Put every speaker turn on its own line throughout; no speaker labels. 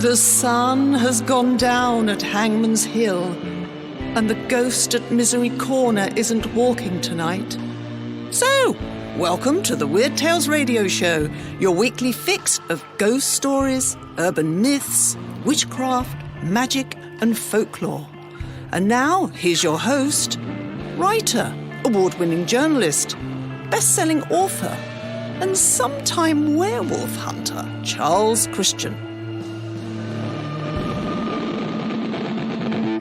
The sun has gone down at Hangman's Hill, and the ghost at Misery Corner isn't walking tonight. So, welcome to the Weird Tales Radio Show, your weekly fix of ghost stories, urban myths, witchcraft, magic, and folklore. And now, here's your host, writer, award-winning journalist, best-selling author, and sometime werewolf hunter, Charles Christian.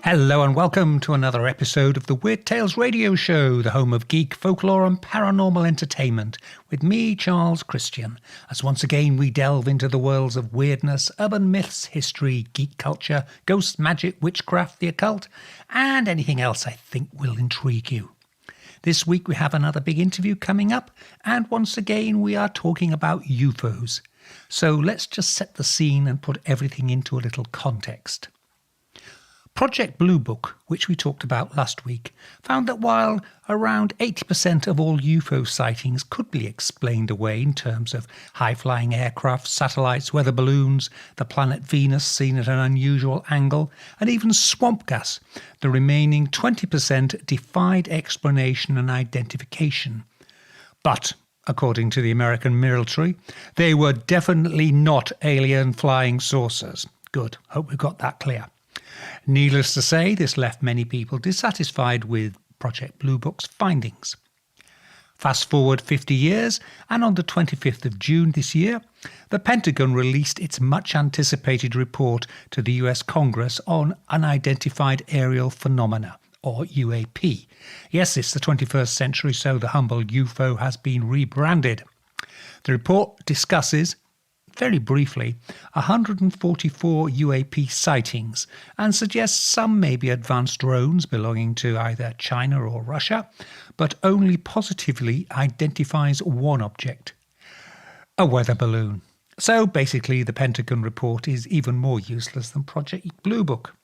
Hello and welcome to another episode of the Weird Tales Radio Show, the home of geek, folklore and paranormal entertainment, with me, Charles Christian, as once again we delve into the worlds of weirdness, urban myths, history, geek culture, ghosts, magic, witchcraft, the occult, and anything else I think will intrigue you. This week we have another big interview coming up, and once again we are talking about UFOs. So let's just set the scene and put everything into a little context. Project Blue Book, which we talked about last week, found that while around 80% of all UFO sightings could be explained away in terms of high-flying aircraft, satellites, weather balloons, the planet Venus seen at an unusual angle, and even swamp gas, the remaining 20% defied explanation and identification. But, according to the American military, they were definitely not alien flying saucers. Good, hope we got that clear. Needless to say, this left many people dissatisfied with Project Blue Book's findings. Fast forward 50 years, and on the 25th of June this year, the Pentagon released its much-anticipated report to the US Congress on Unidentified Aerial Phenomena, or UAP. Yes, it's the 21st century, so the humble UFO has been rebranded. The report discusses, very briefly, 144 UAP sightings and suggests some may be advanced drones belonging to either China or Russia, but only positively identifies one object, a weather balloon. So basically the Pentagon report is even more useless than Project Blue Book.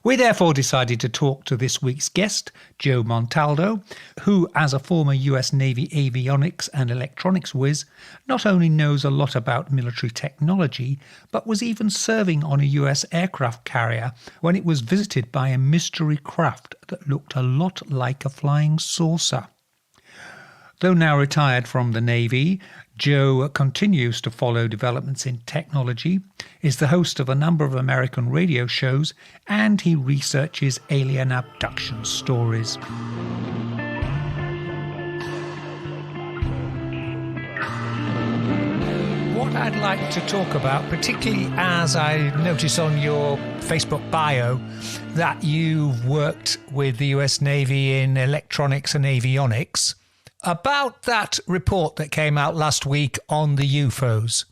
We therefore decided to talk to this week's guest, Joe Montaldo, who, as a former US Navy avionics and electronics whiz, not only knows a lot about military technology, but was even serving on a US aircraft carrier when it was visited by a mystery craft that looked a lot like a flying saucer. Though now retired from the Navy, Joe continues to follow developments in technology, is the host of a number of American radio shows, and he researches alien abduction stories. What I'd like to talk about, particularly as I notice on your Facebook bio that you've worked with the US Navy in electronics and avionics, about that report that came out last week on the UFOs.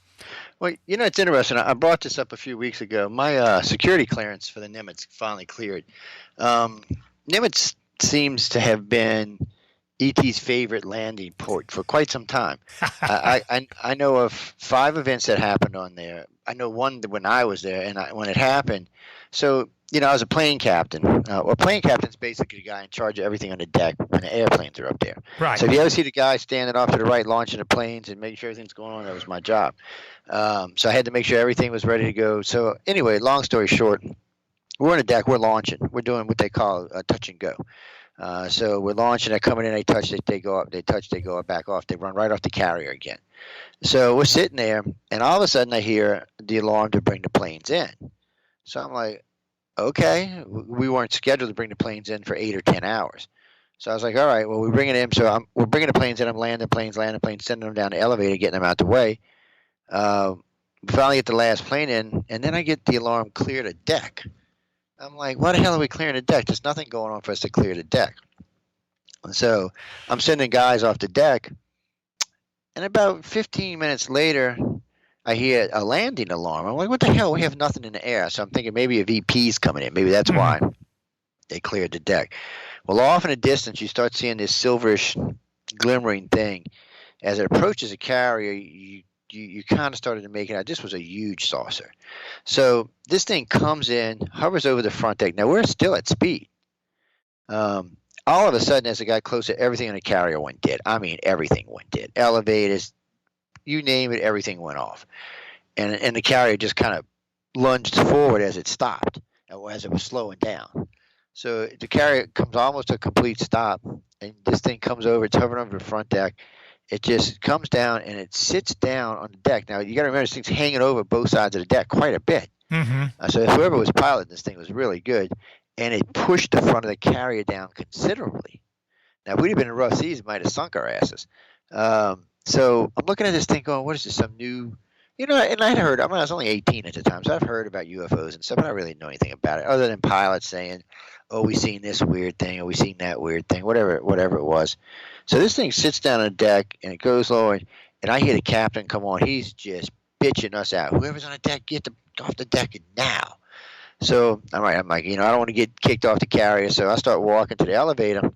Well, you know, it's interesting. I brought this up a few weeks ago. My security clearance for the Nimitz finally cleared. Nimitz seems to have been ET's favorite landing port for quite some time. I know of 5 events that happened on there. I know one when I was there, and when it happened. So, you know, I was a plane captain. A plane captain's basically the guy in charge of everything on the deck when the airplanes are up there.
Right.
So if you ever see the guy standing off to the right, launching the planes and making sure everything's going on, that was my job. So I had to make sure everything was ready to go. So anyway, long story short, we're on the deck, we're launching. We're doing what they call a touch and go. So we're launching, they're coming in, they touch, they go up, they touch, they go up, back off, they run right off the carrier again. So we're sitting there, and all of a sudden I hear the alarm to bring the planes in. So I'm like, okay, we weren't scheduled to bring the planes in for 8 or 10 hours. So I was like, all right, well, we're bringing it in. So we're bringing the planes in. I'm landing planes, sending them down the elevator, getting them out the way. We finally get the last plane in, and then I get the alarm, clear the deck. I'm like, why the hell are we clearing the deck? There's nothing going on for us to clear the deck. And so I'm sending guys off the deck, and about 15 minutes later, I hear a landing alarm. I'm like, what the hell? We have nothing in the air. So I'm thinking maybe a VP's coming in. Maybe that's why they cleared the deck. Well, off in the distance, you start seeing this silverish glimmering thing. As it approaches a carrier, you kind of started to make it out. This was a huge saucer. So this thing comes in, hovers over the front deck. Now, we're still at speed. All of a sudden, as it got closer, everything on the carrier went dead. I mean, everything went dead. Elevators, you name it, everything went off. And the carrier just kind of lunged forward as it stopped, or as it was slowing down. So the carrier comes almost to a complete stop, and this thing comes over. It's hovering over the front deck. It just comes down and it sits down on the deck. Now you got to remember, this thing's hanging over both sides of the deck quite a bit. So whoever was piloting this thing was really good, and it pushed the front of the carrier down considerably. Now, if we'd have been in rough seas, it might have sunk our asses. So I'm looking at this thing going, what is this, some new, and I had heard, I was only 18 at the time, so I've heard about UFOs and stuff, but I don't really know anything about it, other than pilots saying, oh, we seen this weird thing, or we seen that weird thing, whatever it was. So this thing sits down on the deck, and it goes lower, and I hear the captain come on. He's just bitching us out. Whoever's on the deck, get off the deck now. So I'm like, I don't want to get kicked off the carrier, so I start walking to the elevator.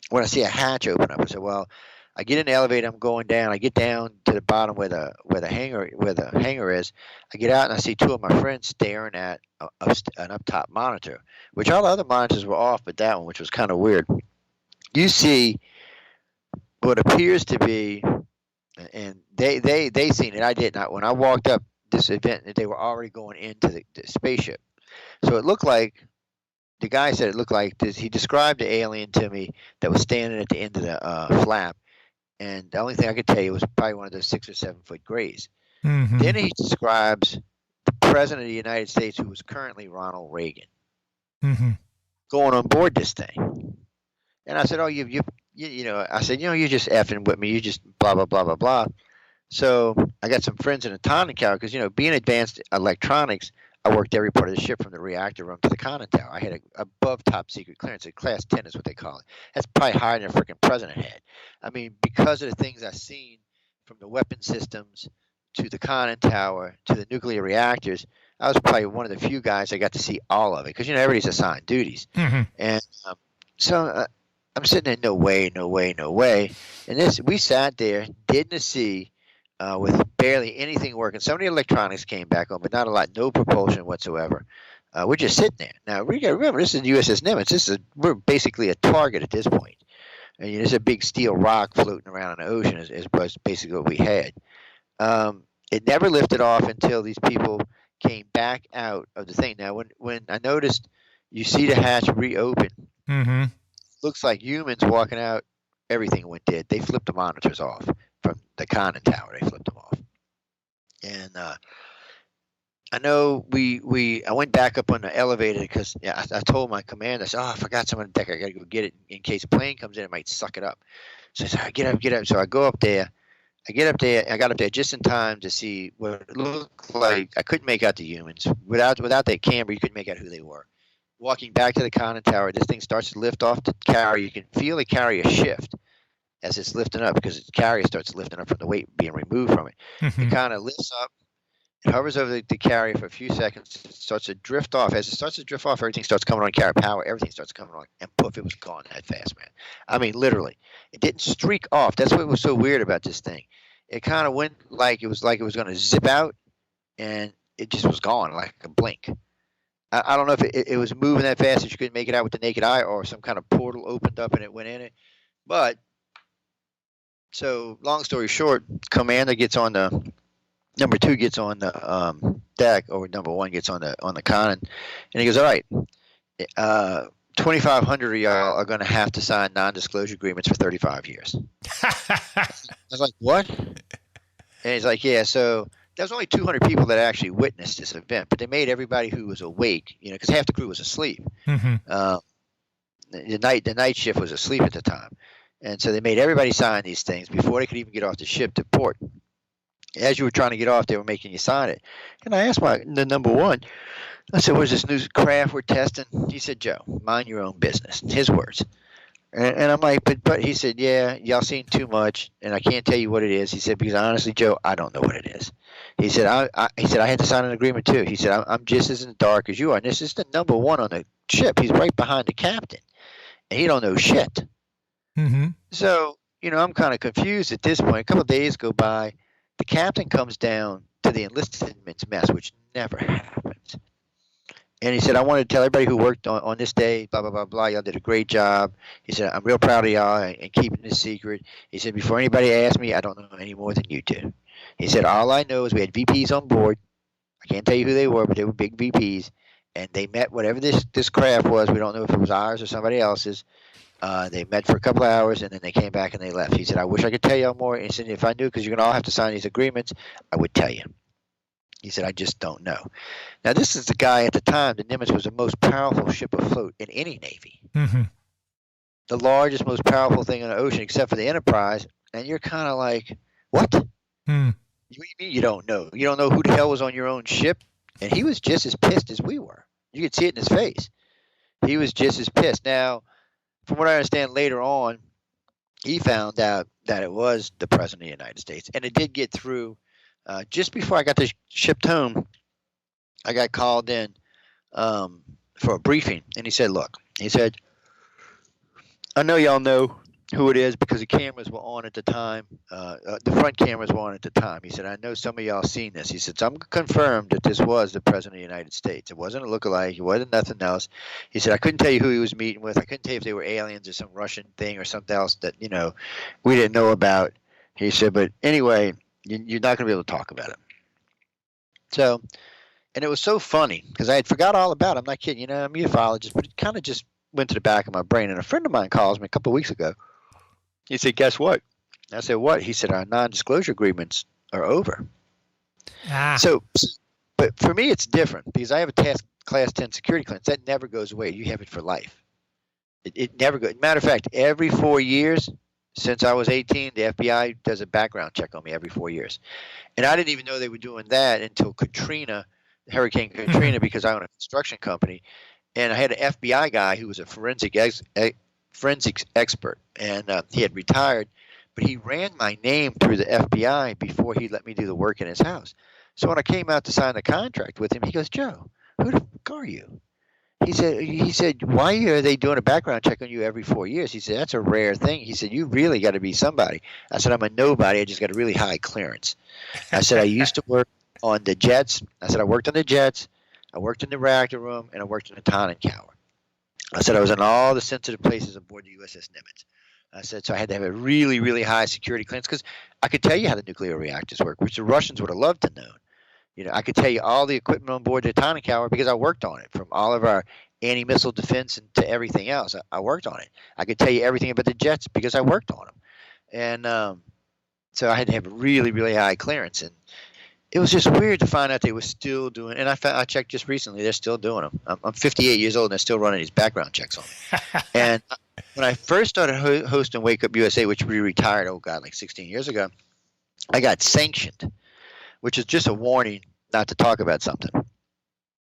When I see a hatch open up, I said, well, I get in the elevator, I'm going down. I get down to the bottom where the hangar is. I get out and I see two of my friends staring at an up top monitor, which all the other monitors were off, but that one, which was kind of weird. You see what appears to be, and they seen it. I did not. When I walked up this event, they were already going into the spaceship. So it looked like. The guy said it looked like this. He described the alien to me that was standing at the end of the flap, and the only thing I could tell you was probably one of those 6 or 7 foot grays. Then he describes the president of the United States, who was currently Ronald Reagan, going on board this thing. And I said, "Oh, I said, you're just effing with me. You just blah blah blah blah blah." So I got some friends in the conning tower because being advanced electronics. I worked every part of the ship from the reactor room to the conning tower. I had a above top secret clearance. A class 10 is what they call it. That's probably higher than a freaking president had. I mean, because of the things I've seen from the weapon systems to the conning tower to the nuclear reactors, I was probably one of the few guys that got to see all of it because everybody's assigned duties. And so I'm sitting there, no way. And we sat there, didn't see. With barely anything working. Some of the electronics came back on, but not a lot. No propulsion whatsoever. We're just sitting there. Now, we got to remember, this is the USS Nimitz. We're basically a target at this point. And there's a big steel rock floating around in the ocean is basically what we had. It never lifted off until these people came back out of the thing. Now, when I noticed you see the hatch reopen, looks like humans walking out, everything went dead. They flipped the monitors off. From the conning tower, they flipped them off, and I know I went back up on the elevator because I told my commander, I said, I forgot something on the deck. I got to go get it in case a plane comes in, it might suck it up. So I said, get up. So I go up there. I got up there just in time to see what it looked like. I couldn't make out the humans without that camera. You couldn't make out who they were. Walking back to the conning tower, this thing starts to lift off the carrier. You can feel the carrier shift. As it's lifting up, because the carrier starts lifting up from the weight being removed from it. It kind of lifts up, it hovers over the carrier for a few seconds, it starts to drift off. As it starts to drift off, everything starts coming on carrier power, everything starts coming on, and poof, it was gone that fast, man. I mean, literally. It didn't streak off. That's what was so weird about this thing. It kind of went like it was going to zip out, and it just was gone like a blink. I don't know if it was moving that fast that you couldn't make it out with the naked eye, or some kind of portal opened up and it went in it. But so, long story short, commander gets on the number 2 gets on the deck, or number 1 gets on the conning, and he goes, "All right, 2,500 of y'all are going to have to sign non-disclosure agreements for 35 years." I was like, "What?" And he's like, "Yeah." So there was only 200 people that actually witnessed this event, but they made everybody who was awake, because half the crew was asleep. The night shift was asleep at the time. And so they made everybody sign these things before they could even get off the ship to port. As you were trying to get off, they were making you sign it. And I asked the number 1, I said, "What's this new craft we're testing?" He said, "Joe, mind your own business." His words. And I'm like, but he said, "Yeah, y'all seen too much, and I can't tell you what it is." He said, "Because honestly, Joe, I don't know what it is." He said, I had to sign an agreement too. He said, I'm just as in the dark as you are. And this is the number 1 on the ship. He's right behind the captain, and he don't know shit. So, I'm kind of confused at this point. A couple of days go by. The captain comes down to the enlisted men's mess, which never happens. And he said, "I wanted to tell everybody who worked on this day, blah, blah, blah, blah. Y'all did a great job." He said, "I'm real proud of y'all and keeping this secret." He said, "Before anybody asks me, I don't know any more than you do." He said, "All I know is we had VPs on board. I can't tell you who they were, but they were big VPs, and they met whatever this craft was. We don't know if it was ours or somebody else's. They met for a couple of hours, and then they came back and they left. He said, "I wish I could tell you more." He said, "If I knew, because you're gonna all have to sign these agreements, I would tell you." He said, "I just don't know." Now, this is the guy at the time. The Nimitz was the most powerful ship afloat in any navy, the largest, most powerful thing in the ocean, except for the Enterprise. And you're kind of like, "What? You mean you don't know? You don't know who the hell was on your own ship?" And he was just as pissed as we were. You could see it in his face. He was just as pissed. Now, from what I understand, later on, he found out that it was the President of the United States. And it did get through. Just before I got shipped home, I got called in for a briefing. And he said, "Look," he said, "I know y'all know who it is because the cameras were on at the time. The front cameras were on at the time." He said, "I know some of y'all seen this." He said, "So I'm confirmed that this was the President of the United States. It wasn't a lookalike. It wasn't nothing else." He said, "I couldn't tell you who he was meeting with. I couldn't tell you if they were aliens or some Russian thing or something else that, we didn't know about." He said, "But anyway, you're not going to be able to talk about it." So, and it was so funny because I had forgot all about it. I'm not kidding. I'm a ufologist, but it kind of just went to the back of my brain. And a friend of mine calls me a couple of weeks ago. He said, "Guess what?" I said, "What?" He said, "Our non-disclosure agreements are over." So, but for me, it's different because I have a class 10 security clearance. That never goes away. You have it for life. It never goes. Matter of fact, every 4 years since I was 18, the FBI does a background check on me every 4 years. And I didn't even know they were doing that until Hurricane Katrina, because I own a construction company. And I had an FBI guy who was a forensics expert, and he had retired, but he ran my name through the FBI before he let me do the work in his house. So when I came out to sign the contract with him, he goes, "Joe, who the fuck are you?" He said, "Why are they doing a background check on you every 4 years?" He said, "That's a rare thing." He said, "You really got to be somebody." I said, "I'm a nobody. I just got a really high clearance." I said, "I used to work on the jets." I said, "I worked on the jets. I worked in the reactor room, and I worked in the conning tower." I said, "I was in all the sensitive places aboard the USS Nimitz." I said, "So I had to have a really, really high security clearance because I could tell you how the nuclear reactors work, which the Russians would have loved to know. I could tell you all the equipment on board the conning tower because I worked on it, from all of our anti-missile defense and to everything else. I worked on it. I could tell you everything about the jets because I worked on them." And so I had to have a really, really high clearance. And it was just weird to find out they were still doing. And I checked just recently; they're still doing them. I'm 58 years old, and they're still running these background checks on me. And when I first started hosting Wake Up USA, which we retired, like 16 years ago, I got sanctioned, which is just a warning not to talk about something.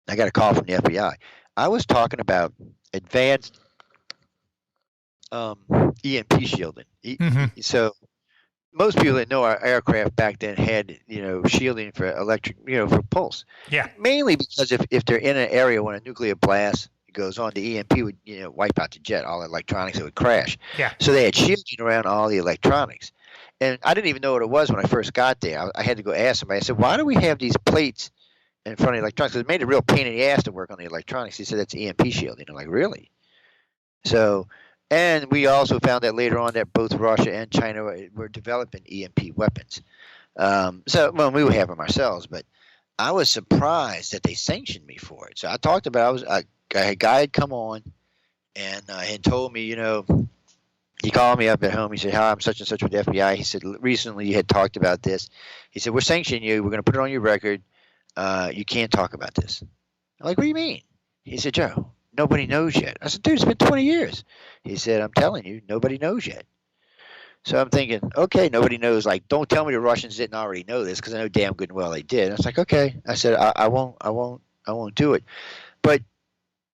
I got a call from the FBI. I was talking about advanced EMP shielding. So most people that know our aircraft back then had, shielding for electric, for pulse.
Yeah.
Mainly because if they're in an area when a nuclear blast goes on, the EMP would, wipe out the jet, all the electronics, it would crash.
Yeah.
So they had shielding around all the electronics. And I didn't even know what it was when I first got there. I had to go ask somebody. I said, "Why do we have these plates in front of the electronics?" Because it made a real pain in the ass to work on the electronics. He said, "That's EMP shielding." I'm like, "Really?" So, and we also found that later on that both Russia and China were developing EMP weapons. We would have them ourselves, but I was surprised that they sanctioned me for it. So I talked about, a guy had come on and had told me, he called me up at home. He said, "Hi, I'm such and such with the FBI." He said, "Recently you had talked about this." He said, "We're sanctioning you. We're going to put it on your record. You can't talk about this." I'm like, "What do you mean?" He said, "Joe, nobody knows yet." I said, "Dude, it's been 20 years. He said, "I'm telling you, nobody knows yet." So I'm thinking, okay, nobody knows. Like, don't tell me the Russians didn't already know this, because I know damn good and well they did. And I was like, okay. I said, I won't do it. But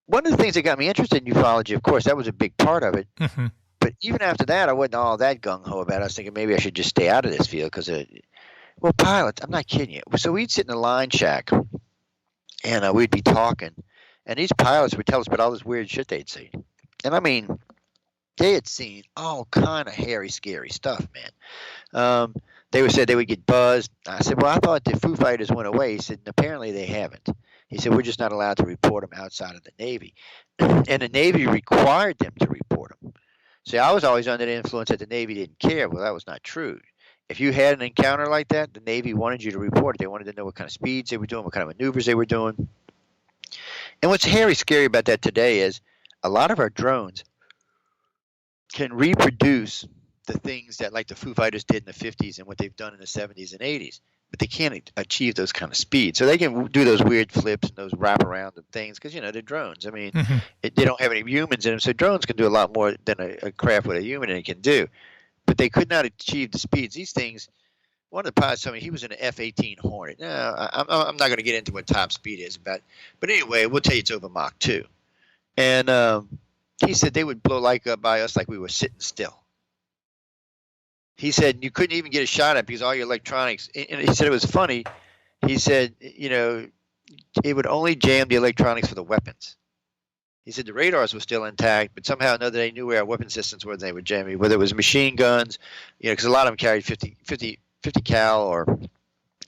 one of the things that got me interested in ufology, of course, that was a big part of it.
Mm-hmm.
But even after that, I wasn't all that gung-ho about it. I was thinking maybe I should just stay out of this field because, pilots, I'm not kidding you. So we'd sit in the line shack, and we'd be talking, and these pilots would tell us about all this weird shit they'd seen. And I mean, they had seen all kind of hairy, scary stuff, man. They would say they would get buzzed. I said, "Well, I thought the Foo Fighters went away." He said, "Apparently they haven't." He said, "We're just not allowed to report them outside of the Navy." And the Navy required them to report them. See, I was always under the influence that the Navy didn't care. Well, that was not true. If you had an encounter like that, the Navy wanted you to report it. They wanted to know what kind of speeds they were doing, what kind of maneuvers they were doing. And what's scary about that today is a lot of our drones can reproduce the things that like the Foo Fighters did in the 50s and what they've done in the 70s and 80s. But they can't achieve those kind of speeds. So they can do those weird flips and those wraparound and things because, they're drones. I mean, they don't have any humans in them. So drones can do a lot more than a craft with a human in it can do. But they could not achieve the speeds. These things, one of the pilots told me he was in an F-18 Hornet. Now, I'm not going to get into what top speed is about. But anyway, we'll tell you it's over Mach 2. And he said they would blow up by us like we were sitting still. He said you couldn't even get a shot at it because all your electronics, and he said it was funny. He said, it would only jam the electronics for the weapons. He said the radars were still intact, but somehow or another they knew where our weapon systems were. They were jamming, whether it was machine guns, because a lot of them carried 50 cal or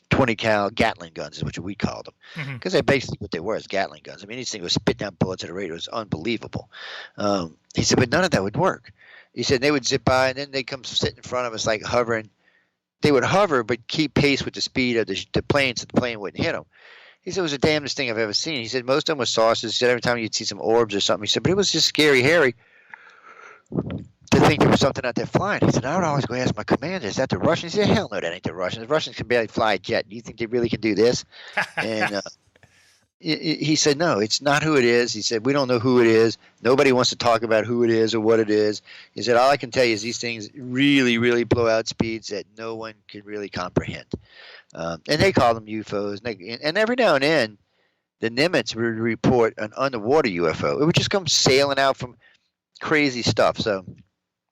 20 cal Gatling guns is what we called them, because they're basically what they were as Gatling guns. I mean, these things would spit down bullets at a rate. It was unbelievable. He said, but none of that would work. He said they would zip by, and then they'd come sit in front of us like hovering. They would hover, but keep pace with the speed of the plane so the plane wouldn't hit them. He said it was the damnedest thing I've ever seen. He said most of them were saucers. He said every time you'd see some orbs or something. He said, but it was just scary, hairy to think there was something out there flying. He said, I would always go ask my commander, is that the Russians? He said, hell no, that ain't the Russians. The Russians can barely fly a jet. Do you think they really can do this? And he said, no, it's not who it is. He said, we don't know who it is. Nobody wants to talk about who it is or what it is. He said, all I can tell you is these things really, really blow out speeds that no one can really comprehend. And they call them UFOs. And every now and then, the Nimitz would report an underwater UFO. It would just come sailing out from crazy stuff. So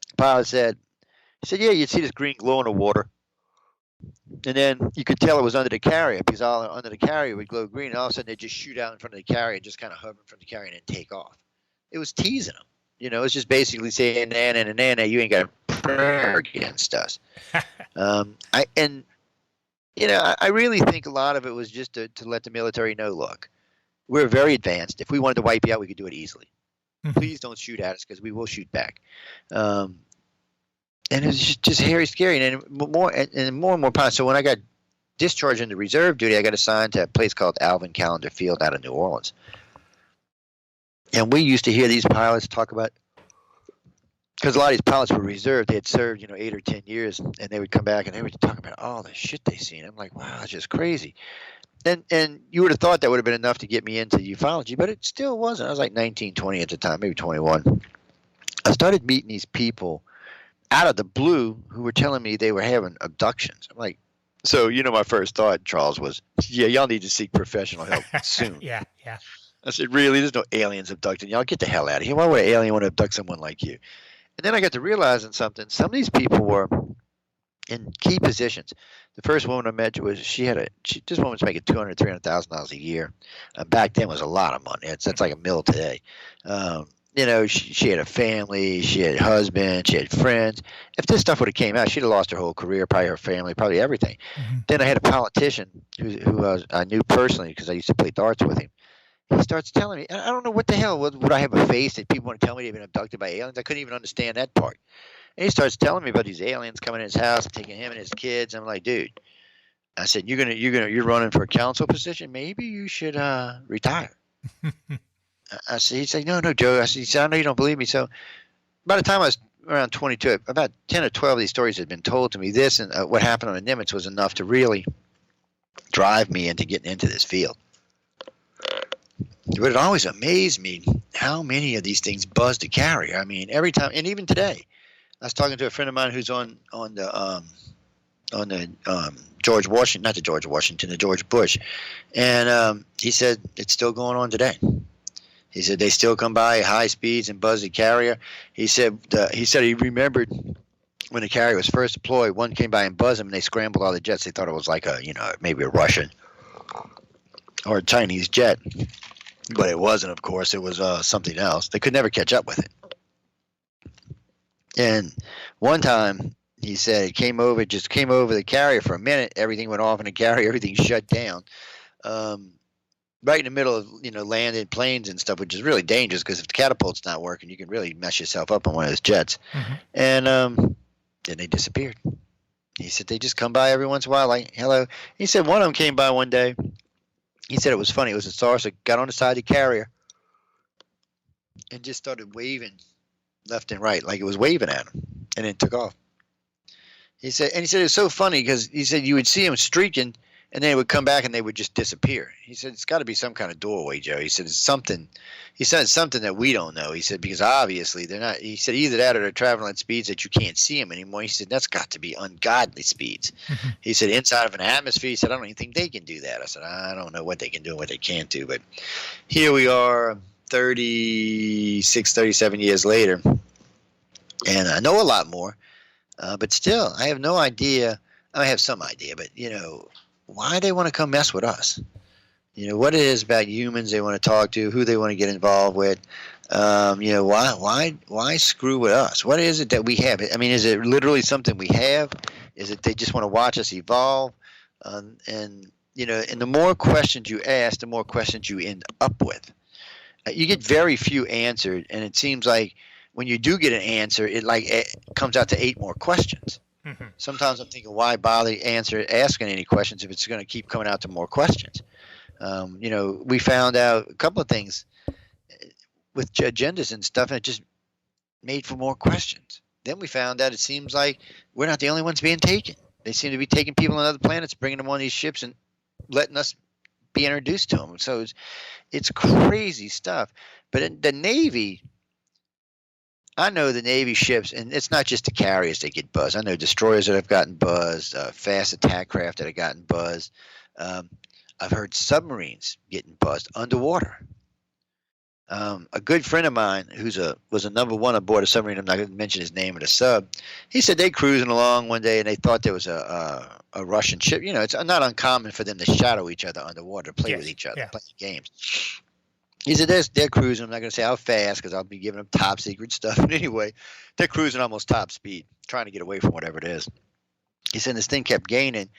the pilot said, yeah, you'd see this green glow in the water. And then you could tell it was under the carrier because all under the carrier would glow green. And all of a sudden, they'd just shoot out in front of the carrier and just kind of hover in front of the carrier and then take off. It was teasing them. It's just basically saying, nah, you ain't got a prayer against us. I really think a lot of it was just to let the military know, look, we're very advanced. If we wanted to wipe you out, we could do it easily. Please don't shoot at us because we will shoot back. And it was just hairy, scary, and more and more pilots. So when I got discharged into reserve duty, I got assigned to a place called Alvin Callender Field out of New Orleans. And we used to hear these pilots talk about, because a lot of these pilots were reserved. They had served, 8 or 10 years, and they would come back and they would talk about all the shit they seen. I'm like, wow, that's just crazy. And you would have thought that would have been enough to get me into ufology, but it still wasn't. I was like 19, 20 at the time, maybe 21. I started meeting these people out of the blue who were telling me they were having abductions. I'm like, so my first thought, Charles, was, yeah, y'all need to seek professional help soon.
Yeah.
I said, really? There's no aliens abducting y'all. Get the hell out of here. Why would an alien want to abduct someone like you? And then I got to realizing something. Some of these people were in key positions. The first woman I met was this woman's making $200,000, $300,000 a year. Back then was a lot of money. That's like a mill today. She had a family, she had a husband, she had friends. If this stuff would have came out, she'd have lost her whole career, probably her family, probably everything. Then I had a politician who I knew personally because I used to play darts with him. He starts telling me, I don't know what the hell, would I have a face that people want to tell me they've been abducted by aliens? I couldn't even understand that part. And he starts telling me about these aliens coming in his house and taking him and his kids. I'm like, dude, I said, you're running for a council position? Maybe you should retire. I said, he's like, no, Joe. I said, I know you don't believe me. So by the time I was around 22, about 10 or 12 of these stories had been told to me. This and what happened on the Nimitz was enough to really drive me into getting into this field. But it always amazed me how many of these things buzzed a carrier. I mean, every time, and even today, I was talking to a friend of mine who's on the George Washington, not the George Washington, the George Bush, and he said it's still going on today. He said they still come by at high speeds and buzz the carrier. He said he remembered when the carrier was first deployed, one came by and buzzed him, and they scrambled all the jets. They thought it was like maybe a Russian or a Chinese jet. But it wasn't, of course. It was something else. They could never catch up with it. And one time, he said it came over the carrier for a minute. Everything went off in the carrier. Everything shut down. Right in the middle of, landed planes and stuff, which is really dangerous because if the catapult's not working, you can really mess yourself up on one of those jets. And then they disappeared. He said they just come by every once in a while, like, hello. He said one of them came by one day. He said it was funny. It was a saucer, got on the side of the carrier and just started waving left and right, like it was waving at him, and then took off. He said it was so funny because he said you would see them streaking, and then it would come back and they would just disappear. He said it's got to be some kind of doorway, Joe. He said it's something. He said it's something that we don't know. He said because obviously they're not. He said either that or they're traveling at speeds that you can't see them anymore. He said that's got to be ungodly speeds. He said inside of an atmosphere. He said I don't even think they can do that. I said I don't know what they can do and what they can't do. But here we are, 36, 37 years later, and I know a lot more. But still, I have no idea. I have some idea, but why they want to come mess with us? What it is about humans they want to talk to, who they want to get involved with. Why screw with us? What is it that we have? I mean, is it literally something we have? Is it they just want to watch us evolve? And the more questions you ask, the more questions you end up with. You get very few answered, and it seems like when you do get an answer, it comes out to 8 more questions. Mm-hmm. Sometimes I'm thinking, why bother asking any questions if it's going to keep coming out to more questions? We found out a couple of things with agendas and stuff, and it just made for more questions. Then we found out it seems like we're not the only ones being taken. They seem to be taking people on other planets, bringing them on these ships, and letting us be introduced to them. So it's crazy stuff. But in the Navy, I know the Navy ships, and it's not just the carriers that get buzzed. I know destroyers that have gotten buzzed, fast attack craft that have gotten buzzed. I've heard submarines getting buzzed underwater. A good friend of mine was a number 1 aboard a submarine, I'm not going to mention his name of the sub, he said they cruising along one day and they thought there was a Russian ship. It's not uncommon for them to shadow each other underwater, play with each other, play games. He said they're cruising. I'm not going to say how fast because I'll be giving them top secret stuff. But anyway, they're cruising almost top speed, trying to get away from whatever it is. He said this thing kept gaining. And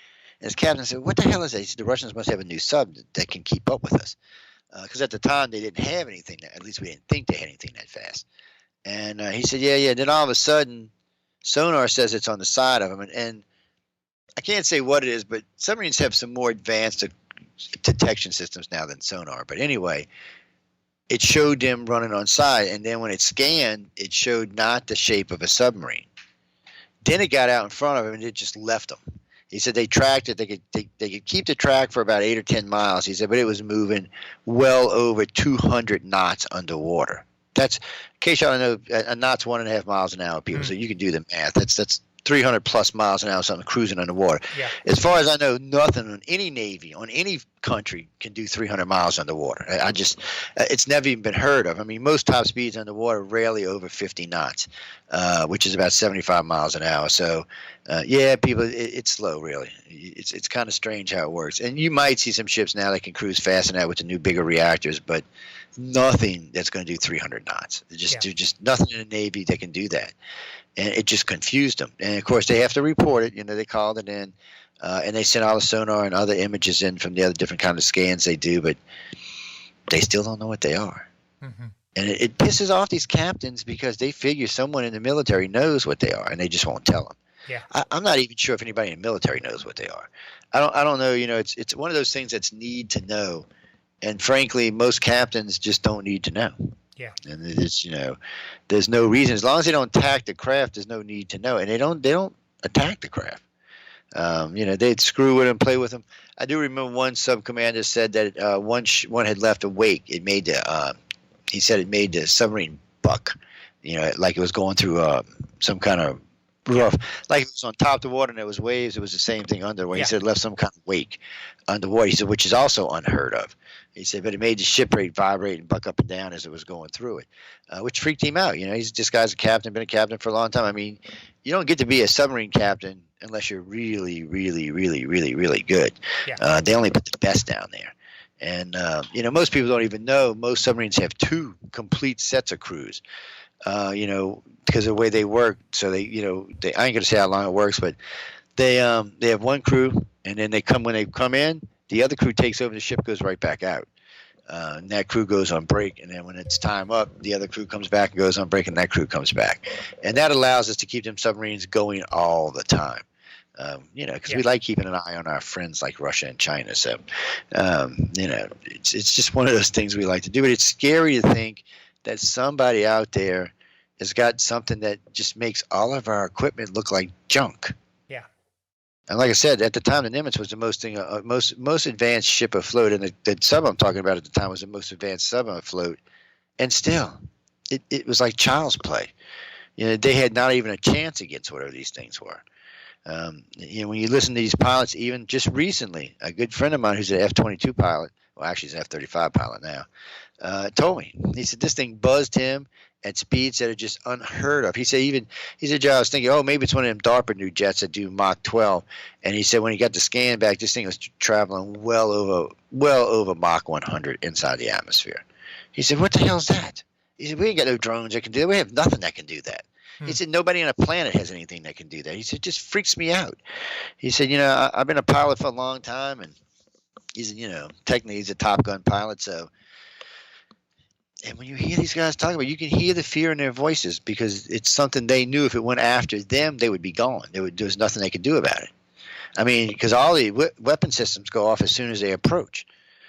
his captain said, what the hell is that? He said, the Russians must have a new sub that can keep up with us. Because at the time, they didn't have anything. At least we didn't think they had anything that fast. And he said, yeah. Then all of a sudden, sonar says it's on the side of them. And I can't say what it is, but submarines have some more advanced detection systems now than sonar. But anyway, it showed them running on side, and then when it scanned, it showed not the shape of a submarine. Then it got out in front of him, and it just left them. He said they tracked it. They could keep the track for about 8 or 10 miles. He said, but it was moving well over 200 knots underwater. That's, in case y'all don't know, a knot's 1.5 miles an hour, people. So you can do the math. That's 300 plus miles an hour, something cruising underwater. Yeah. As far as I know, nothing on any Navy, on any country can do 300 miles underwater. It's never even been heard of. I mean, most top speeds underwater rarely over 50 knots, which is about 75 miles an hour. So, people, it's slow, really. It's kind of strange how it works. And you might see some ships now that can cruise fast than that with the new bigger reactors, but nothing that's going to do 300 knots. There's just nothing in the Navy that can do that. And it just confused them. And, of course, they have to report it. They called it in. And they sent all the sonar and other images in from the other different kind of scans they do. But they still don't know what they are. Mm-hmm. And it pisses off these captains because they figure someone in the military knows what they are, and they just won't tell them. Yeah. I'm not even sure if anybody in the military knows what they are. I don't know. It's one of those things that's need to know. And, frankly, most captains just don't need to know. Yeah, and it's there's no reason as long as they don't attack the craft. There's no need to know, and they don't attack the craft. They'd screw with them, play with them. I do remember one sub commander said that one had left a wake. It made he said it made the submarine buck. Like it was going through some kind of rough, like it was on top of the water and there was waves. It was the same thing under. He said it left some kind of wake underwater. He said, which is also unheard of. He said, but it made the ship rate vibrate and buck up and down as it was going through it, which freaked him out. This guy's a captain, been a captain for a long time. I mean, you don't get to be a submarine captain unless you're really, really, really, really, really good. Yeah. They only put the best down there. And, most people don't even know most submarines have 2 complete sets of crews, because of the way they work. So I ain't going to say how long it works, but they have one crew, and then when they come in, the other crew takes over, the ship goes right back out. And that crew goes on break, and then when it's time up, the other crew comes back and goes on break, and that crew comes back. And that allows us to keep them submarines going all the time. Because we like keeping an eye on our friends like Russia and China. So, it's just one of those things we like to do. But it's scary to think that somebody out there has got something that just makes all of our equipment look like junk.
Yeah.
And like I said, at the time, the Nimitz was the most advanced ship afloat, and the sub I'm talking about at the time was the most advanced sub afloat. And still, it was like child's play. They had not even a chance against whatever these things were. When you listen to these pilots, even just recently, a good friend of mine who's an F-22 pilot, well, actually he's an F-35 pilot now, told me. He said this thing buzzed him at speeds that are just unheard of. He said, Joe, I was thinking, maybe it's one of them DARPA new jets that do Mach 12. And he said when he got the scan back, this thing was traveling well over Mach 100 inside the atmosphere. He said, what the hell is that? He said, we ain't got no drones that can do that. We have nothing that can do that. He said, nobody on the planet has anything that can do that. He said, it just freaks me out. He said, I've been a pilot for a long time, and technically he's a Top Gun pilot. So, and when you hear these guys talk about it, you can hear the fear in their voices because it's something they knew if it went after them, they would be gone. There's nothing they could do about it. I mean, because all the weapon systems go off as soon as they approach.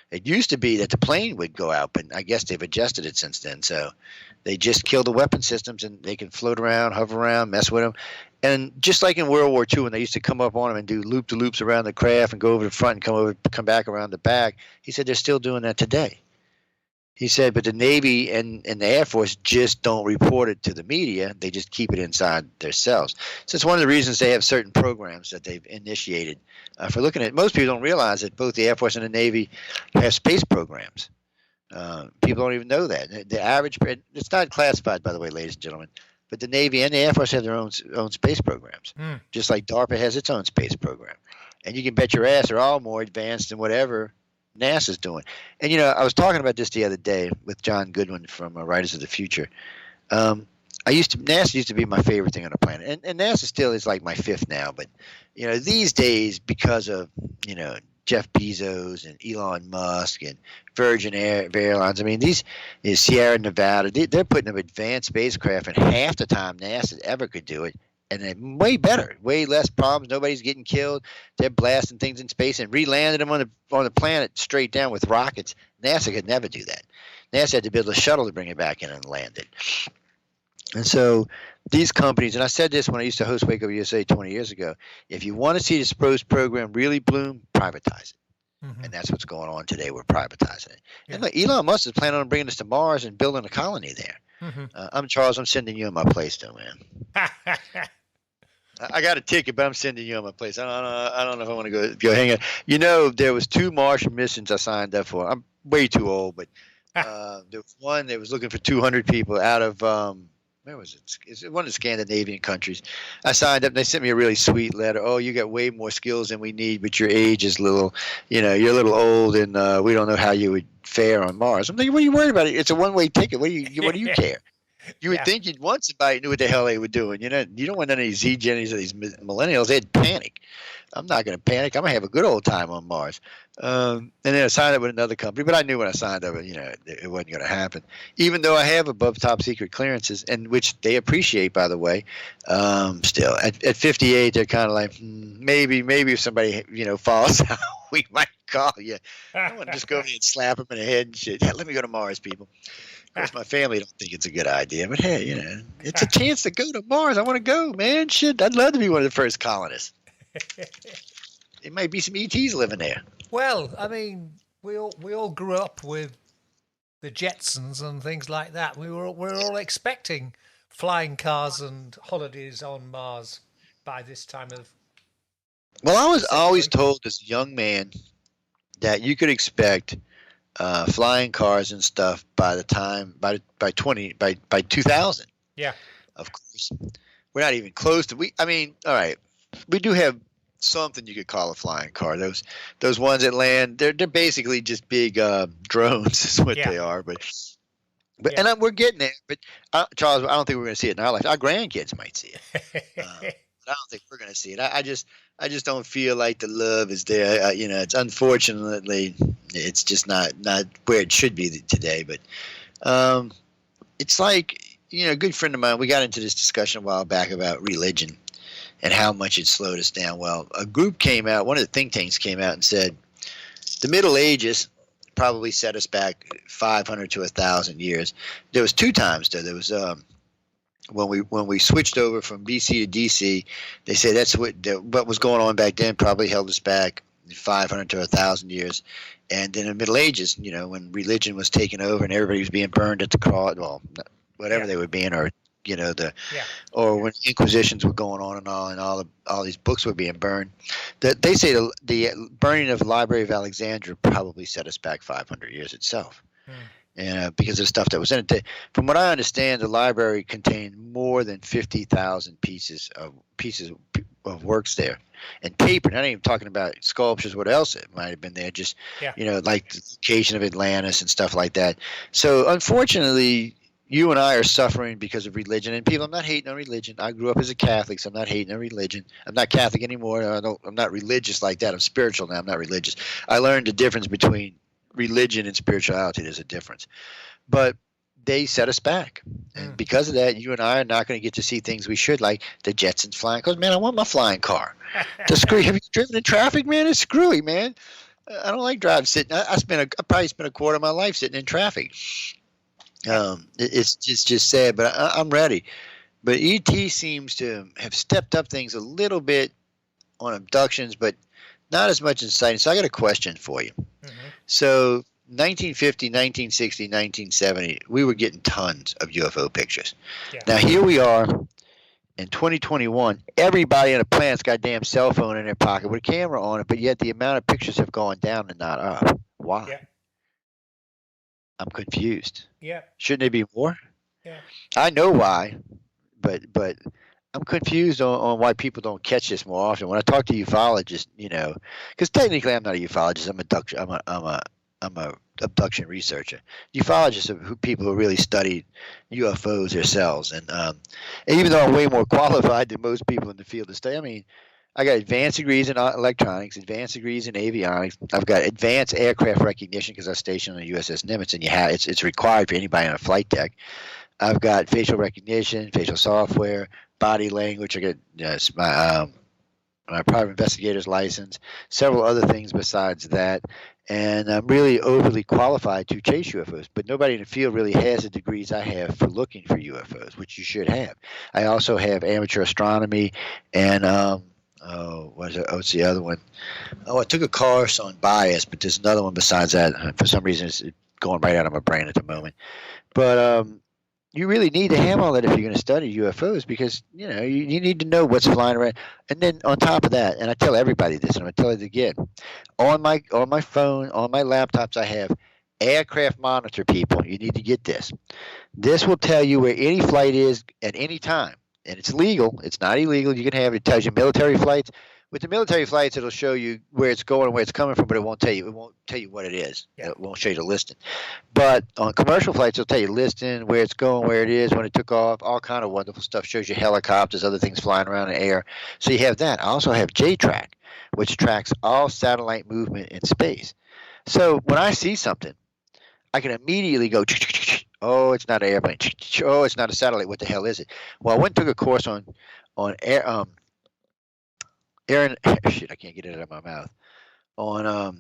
It used to be that the plane would go out, but I guess they've adjusted it since then. So they just kill the weapon systems, and they can float around, hover around, mess with them. And just like in World War II, when they used to come up on them and do loop-to-loops around the craft and go over the front and come back around the back, he said they're still doing that today. He said, but the Navy and the Air Force just don't report it to the media. They just keep it inside themselves. So it's one of the reasons they have certain programs that they've initiated for looking at. Most people don't realize that both the Air Force and the Navy have space programs. People don't even know that. The average, it's not classified, by the way, ladies and gentlemen, but the Navy and the Air Force have their own space programs, just like DARPA has its own space program. And you can bet your ass they're all more advanced than whatever NASA's doing. And, I was talking about this the other day with John Goodwin from Writers of the Future. NASA used to be my favorite thing on the planet. And NASA still is like my fifth now. But, these days, because of, Jeff Bezos and Elon Musk and Virgin Airlines, I mean, these Sierra Nevada, they're putting up advanced spacecraft, and half the time NASA ever could do it. And they're way better, way less problems. Nobody's getting killed. They're blasting things in space and re-landing them on the planet straight down with rockets. NASA could never do that. NASA had to build a shuttle to bring it back in and land it. And so these companies, and I said this when I used to host Wake Up USA 20 years ago, if you want to see the space program really bloom, privatize it. Mm-hmm. And that's what's going on today. We're privatizing it. Yeah. And look, Elon Musk is planning on bringing us to Mars and building a colony there. Mm-hmm. I'm Charles. I'm sending you in my place, though, man. I got a ticket, but I'm sending you on my place. I don't know if I want to go hang out. There was 2 Martian missions I signed up for. I'm way too old, but there was one that was looking for 200 people out of where was it? It's one of the Scandinavian countries. I signed up. And they sent me a really sweet letter. Oh, you got way more skills than we need, but your age is little. You're a little old, and we don't know how you would fare on Mars. I'm thinking, what are you worried about? It's a one-way ticket. What do you care? You would think you'd want somebody who knew what the hell they were doing. You don't want none of these Z-Gennies or these millennials. They'd panic. I'm not going to panic. I'm going to have a good old time on Mars. And then I signed up with another company, but I knew when I signed up, it wasn't going to happen. Even though I have above top secret clearances, and which they appreciate, by the way. Still, at 58, they're kind of like, maybe if somebody falls out, we might call you. I want to just go over and slap them in the head and shit. Yeah, let me go to Mars, people. Of course, my family don't think it's a good idea, but hey, it's a chance to go to Mars. I want to go, man. Shit, I'd love to be one of the first colonists. There might be some ETs living there.
Well, I mean, we all grew up with the Jetsons and things like that. We were all expecting flying cars and holidays on Mars by this time of.
Well, I was always told as a young man that you could expect flying cars and stuff by 2000. Yeah. Of course, we're not even close to. I mean, all right, we do have something you could call a flying car. Those ones that land, they're basically just big drones, is what they are. But and we're getting there. But Charles, I don't think we're going to see it in our life. Our grandkids might see it. I don't think we're going to see it. I just don't feel like the love is there. It's unfortunately, it's just not where it should be today. But it's like, a good friend of mine, we got into this discussion a while back about religion. and how much it slowed us down. Well, a group came out, one of the think tanks came out and said the Middle Ages probably set us back 500 to 1,000 years. There was two times though. There was when we switched over from BC to DC, they say that's what was going on back then probably held us back 500 to 1,000 years. And then in the Middle Ages, when religion was taken over and everybody was being burned at the cross, well, whatever they were being, or or when inquisitions were going on and all these books were being burned, that they say the burning of the Library of Alexandria probably set us back 500 years itself. And because of the stuff that was in it. From what I understand, the library contained more than 50,000 pieces of works there, and paper. Not even talking about sculptures. What else it might have been there? Just like the location of Atlantis and stuff like that. So unfortunately, you and I are suffering because of religion. And people, I'm not hating on religion. I grew up as a Catholic, so I'm not hating on religion. I'm not Catholic anymore. I'm not religious like that. I'm spiritual now. I'm not religious. I learned the difference between religion and spirituality. There's a difference, but they set us back, and because of that, you and I are not going to get to see things we should, like the Jetsons flying. Because man, I want my flying car. Have you driven in traffic, man? It's screwy, man. I don't like driving sitting. I probably spent a quarter of my life sitting in traffic. It's just sad, but I'm ready. But ET seems to have stepped up things a little bit on abductions, but not as much in sighting. So I got a question for you. So 1950, 1960, 1970, we were getting tons of UFO pictures. Now here we are in 2021. Everybody on the planet's got a damn cell phone in their pocket with a camera on it, but yet the amount of pictures have gone down and not up. Why? I'm confused. Shouldn't there be more? I know why, but I'm confused on why people don't catch this more often. When I talk to ufologists, because technically I'm not a ufologist. I'm a abduction researcher. Ufologists are people who really study UFOs themselves, and even though I'm way more qualified than most people in the field to study, I mean, I got advanced degrees in electronics, advanced degrees in avionics. I've got advanced aircraft recognition because I was stationed on the USS Nimitz, and it's required for anybody on a flight deck. I've got facial recognition, facial software, body language. I got my private investigator's license, several other things besides that. And I'm really overly qualified to chase UFOs, but nobody in the field really has the degrees I have for looking for UFOs, which you should have. I also have amateur astronomy and what's the other one? I took a course on bias, but there's another one besides that. For some reason, it's going right out of my brain at the moment. But you really need to have all that if you're going to study UFOs, because you need to know what's flying around. And then on top of that, and I tell everybody this, and I'm going to tell it again, on my phone, on my laptops, I have aircraft monitor. People, you need to get this. This will tell you where any flight is at any time, and it's legal. It's not illegal. You can have it. It tells you military flights. With the military flights, it'll show you where it's going and where it's coming from, but it won't tell you. It won't tell you what it is. It won't show you the listing. But on commercial flights, it'll tell you listing, where it's going, where it is, when it took off, all kind of wonderful stuff. Shows you helicopters, other things flying around in the air. So you have that. I also have J-Track, which tracks all satellite movement in space. So when I see something, I can immediately go, oh, it's not an airplane. Oh, it's not a satellite. What the hell is it? Well, I went and took a course on air. Shit, I can't get it out of my mouth. On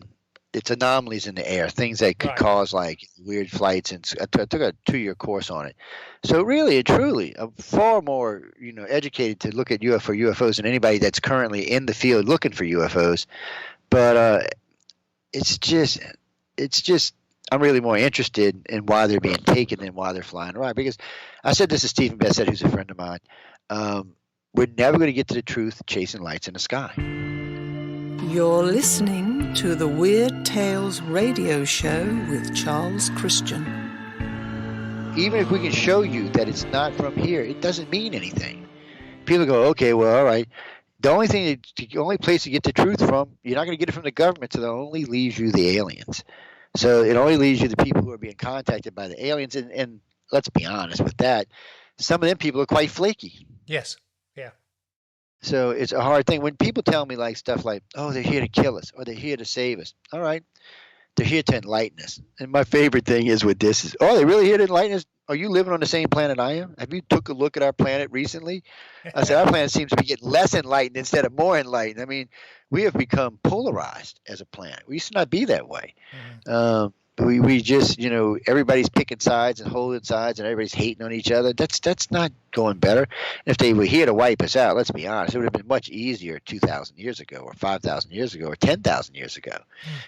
it's anomalies in the air, things that could cause like weird flights, and I took a 2-year course on it. So really and truly, I'm far more educated to look at UFOs than anybody that's currently in the field looking for UFOs. But it's just I'm really more interested in why they're being taken than why they're flying around. Because I said this to Stephen Bassett, who's a friend of mine. We're never going to get to the truth chasing lights in the sky.
You're listening to the Weird Tales radio show with Charles Christian.
Even if we can show you that it's not from here, it doesn't mean anything. People go, okay, well, all right. The only place you get the truth from, you're not going to get it from the government, so that only leaves you the aliens. So it only leaves you the people who are being contacted by the aliens. And let's be honest with that, some of them people are quite flaky.
Yes. Yeah.
So it's a hard thing. When people tell me like stuff like, oh, they're here to kill us or they're here to save us. All right. They're here to enlighten us. And my favorite thing is with this is, oh, they're really here to enlighten us? are you living on the same planet I am? Have you took a look at our planet recently? I said, our planet seems to be getting less enlightened instead of more enlightened. I mean, we have become polarized as a planet. We used to not be that way. We just, everybody's picking sides and holding sides, and everybody's hating on each other. That's not going better. If they were here to wipe us out, let's be honest, it would have been much easier 2,000 years ago, or 5,000 years ago, or 10,000 years ago,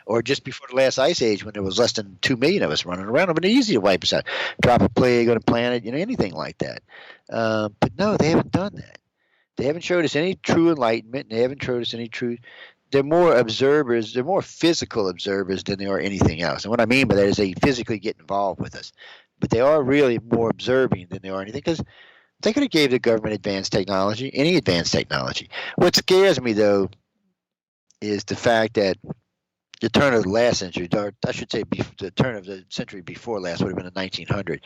or just before the last ice age when there was less than 2 million of us running around. It would have been easy to wipe us out, drop a plague on a planet, anything like that. But no, they haven't done that. They haven't showed us any true enlightenment, and they haven't showed us any true. They're more observers. They're more physical observers than they are anything else. And what I mean by that is they physically get involved with us. But they are really more observing than they are anything, because they could have gave the government advanced technology, any advanced technology. What scares me, though, is the fact that the turn of the last century, or I should say the turn of the century before last would have been in 1900.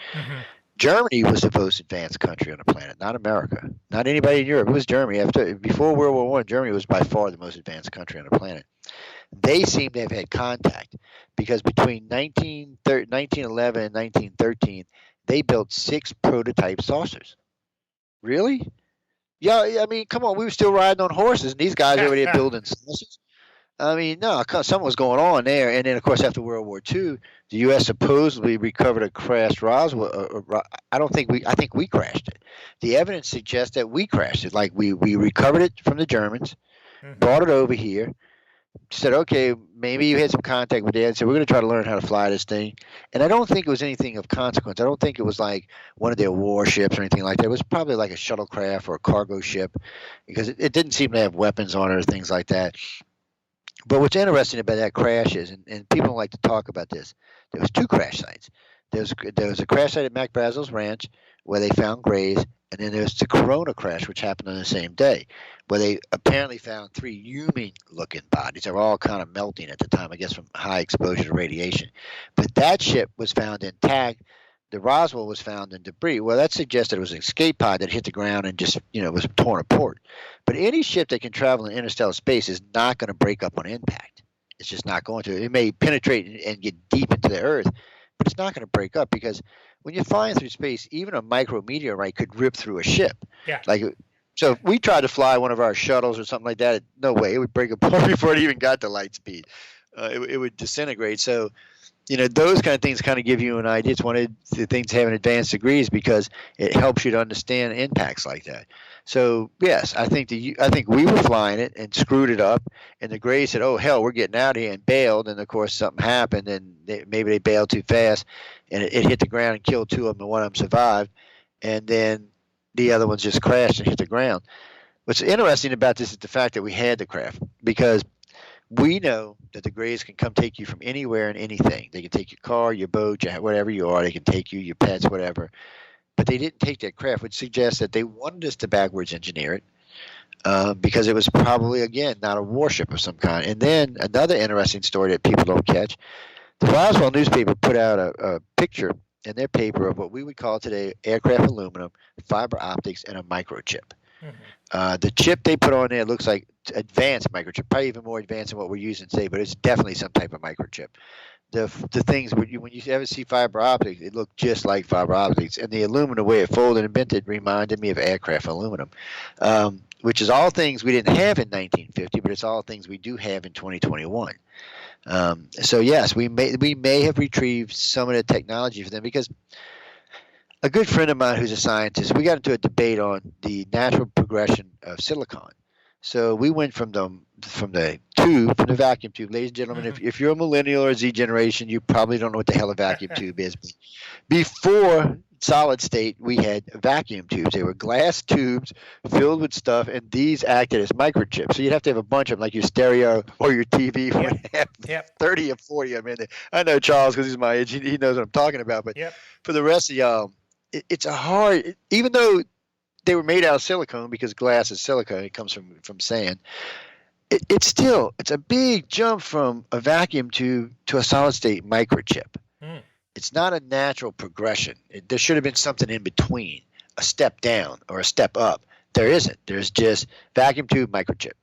Germany was the most advanced country on the planet, not America, not anybody in Europe. It was Germany. Before World War I, Germany was by far the most advanced country on the planet. They seem to have had contact, because between 1911 and 1913, they built 6 prototype saucers. Really? Yeah, I mean, come on. We were still riding on horses, and these guys over there building saucers. I mean, no, something was going on there. And then, of course, after World War II, the U.S. supposedly recovered a crashed Roswell. I think we crashed it. The evidence suggests that we crashed it. Like we recovered it from the Germans, brought it over here, said, okay, maybe you had some contact with that. So we're going to try to learn how to fly this thing. And I don't think it was anything of consequence. I don't think it was like one of their warships or anything like that. It was probably like a shuttlecraft or a cargo ship, because it didn't seem to have weapons on it or things like that. But what's interesting about that crash is, and people don't like to talk about this, there was 2 crash sites. There was a crash site at Mac Brazel's ranch where they found grays, and then there's the Corona crash, which happened on the same day, where they apparently found 3 human-looking bodies. They were all kind of melting at the time, I guess, from high exposure to radiation. But that ship was found intact. The Roswell was found in debris. Well, that suggested it was an escape pod that hit the ground and just, was torn apart. But any ship that can travel in interstellar space is not going to break up on impact. It's just not going to. It may penetrate and get deep into the Earth, but it's not going to break up, because when you're flying through space, even a micrometeorite could rip through a ship.
Yeah.
So if we tried to fly one of our shuttles or something like that, no way. It would break apart before it even got to light speed. It would disintegrate. So, those kind of things kind of give you an idea. It's one of the things having advanced degrees, because it helps you to understand impacts like that. So yes, I think we were flying it and screwed it up, and the Greys said, "Oh hell, we're getting out of here," and bailed. And of course, something happened, and maybe they bailed too fast, and it hit the ground and killed 2 of them, and one of them survived, and then the other ones just crashed and hit the ground. What's interesting about this is the fact that we had the craft, because we know that the Greys can come take you from anywhere and anything. They can take your car, your boat, whatever you are. They can take you, your pets, whatever. But they didn't take that craft, which suggests that they wanted us to backwards engineer it, because it was probably, again, not a warship of some kind. And then another interesting story that people don't catch, the Roswell newspaper put out a picture in their paper of what we would call today aircraft aluminum, fiber optics, and a microchip. The chip they put on there looks like advanced microchip, probably even more advanced than what we're using today, but it's definitely some type of microchip. The things, when you ever see fiber optics, it looked just like fiber optics. And the aluminum, the way it folded and bent, reminded me of aircraft aluminum, which is all things we didn't have in 1950, but it's all things we do have in 2021. So yes, we may have retrieved some of the technology for them, because a good friend of mine who's a scientist, we got into a debate on the natural progression of silicon. So we went from the vacuum tube. Ladies and gentlemen, if you're a millennial or Z generation, you probably don't know what the hell a vacuum tube is. Before solid state, we had vacuum tubes. They were glass tubes filled with stuff, and these acted as microchips. So you'd have to have a bunch of them, like your stereo or your TV. Would have 30 or 40 of them in there. I know Charles, because he's my age. He knows what I'm talking about. But for the rest of y'all, it's a hard, even though they were made out of silicone, because glass is silicone, it comes from sand. It's a big jump from a vacuum tube to a solid state microchip. It's not a natural progression. There should have been something in between, a step down or a step up. There isn't. There's just vacuum tube, microchip.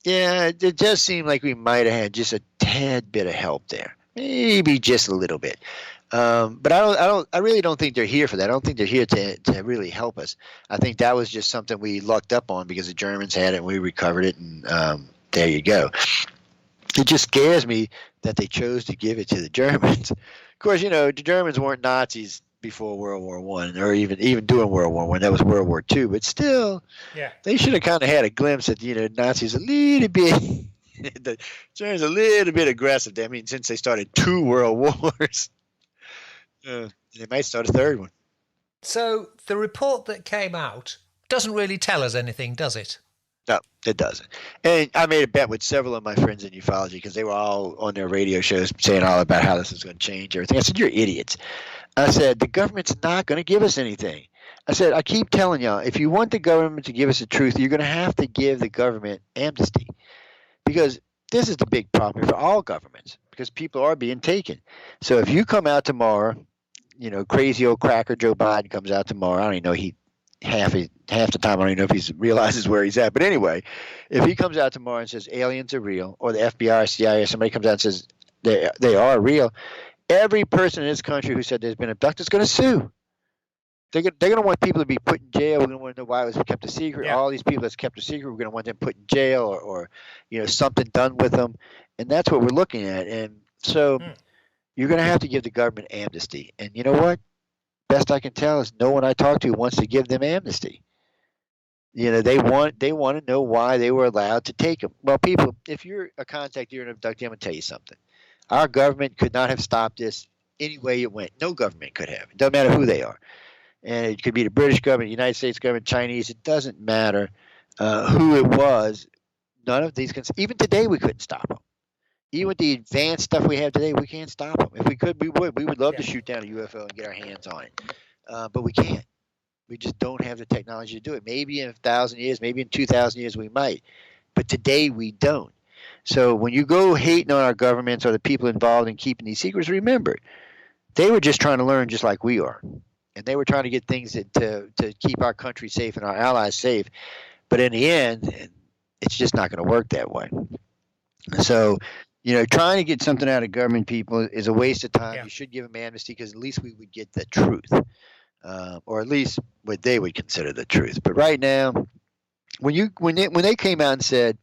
It does seem like we might have had just a tad bit of help there, maybe just a little bit. But I really don't think they're here for that. I don't think they're here to really help us. I think that was just something we lucked up on because the Germans had it and we recovered it, and there you go. It just scares me that they chose to give it to the Germans. Of course, the Germans weren't Nazis before World War One, or even during World War One. That was World War Two. But still, they should have kind of had a glimpse at Nazis a little bit. The Germans a little bit aggressive. I mean, since they started 2 world wars, they might start a 3rd one.
So the report that came out doesn't really tell us anything, does it?
No, it doesn't. And I made a bet with several of my friends in ufology because they were all on their radio shows saying all about how this is going to change everything. I said, you're idiots. I said, the government's not going to give us anything. I said, I keep telling y'all, if you want the government to give us the truth, you're going to have to give the government amnesty. Because this is the big problem for all governments, because people are being taken. So if you come out tomorrow, crazy old cracker Joe Biden comes out tomorrow, I don't even know half the time I don't even know if he realizes where he's at. But anyway, if he comes out tomorrow and says aliens are real, or the FBI or CIA or somebody comes out and says they are real, every person in this country who said there's been abducted is going to sue. They're going to want people to be put in jail. We're going to want to know why it was kept a secret. Yeah. All these people that's kept a secret, we're going to want them put in jail or something done with them. And that's what we're looking at. And so you're going to have to give the government amnesty. And you know what? Best I can tell is no one I talk to wants to give them amnesty. They want to know why they were allowed to take them. Well, people, if you're a contact, you're an abductee, I'm going to tell you something. Our government could not have stopped this any way it went. No government could have. It doesn't matter who they are. And it could be the British government, the United States government, Chinese. It doesn't matter who it was. None of these even today we couldn't stop them. Even with the advanced stuff we have today, we can't stop them. If we could, we would. We would love to shoot down a UFO and get our hands on it. But we can't. We just don't have the technology to do it. Maybe in 1,000 years, maybe in 2,000 years we might. But today we don't. So when you go hating on our governments or the people involved in keeping these secrets, remember, they were just trying to learn just like we are. And they were trying to get things to keep our country safe and our allies safe. But in the end, it's just not going to work that way. So, trying to get something out of government people is a waste of time. Yeah. You should give them amnesty because at least we would get the truth. Or at least what they would consider the truth. But right now, when they came out and said,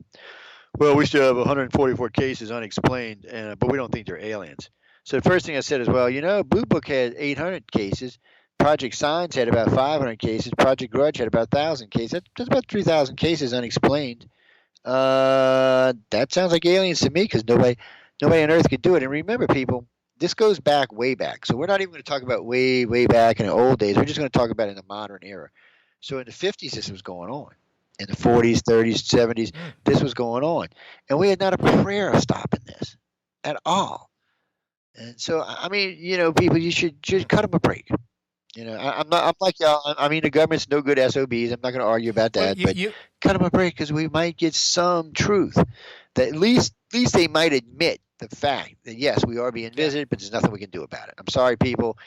well, we still have 144 cases unexplained, but we don't think they're aliens. So the first thing I said is, well, Blue Book had 800 cases. Project Signs had about 500 cases. Project Grudge had about 1,000 cases. That's about 3,000 cases unexplained. That sounds like aliens to me because nobody on Earth could do it. And remember, people, this goes way back. So we're not even going to talk about way back in the old days. We're just going to talk about it in the modern era. So in the 50s, this was going on. In the 40s, 30s, 70s, this was going on. And we had not a prayer of stopping this at all. And so, I mean, people, you should cut them a break. I'm like y'all. I mean, the government's no good SOBs. I'm not going to argue about that. But cut them a break because we might get some truth. That at least they might admit the fact that, yes, we are being visited, but there's nothing we can do about it. I'm sorry, people.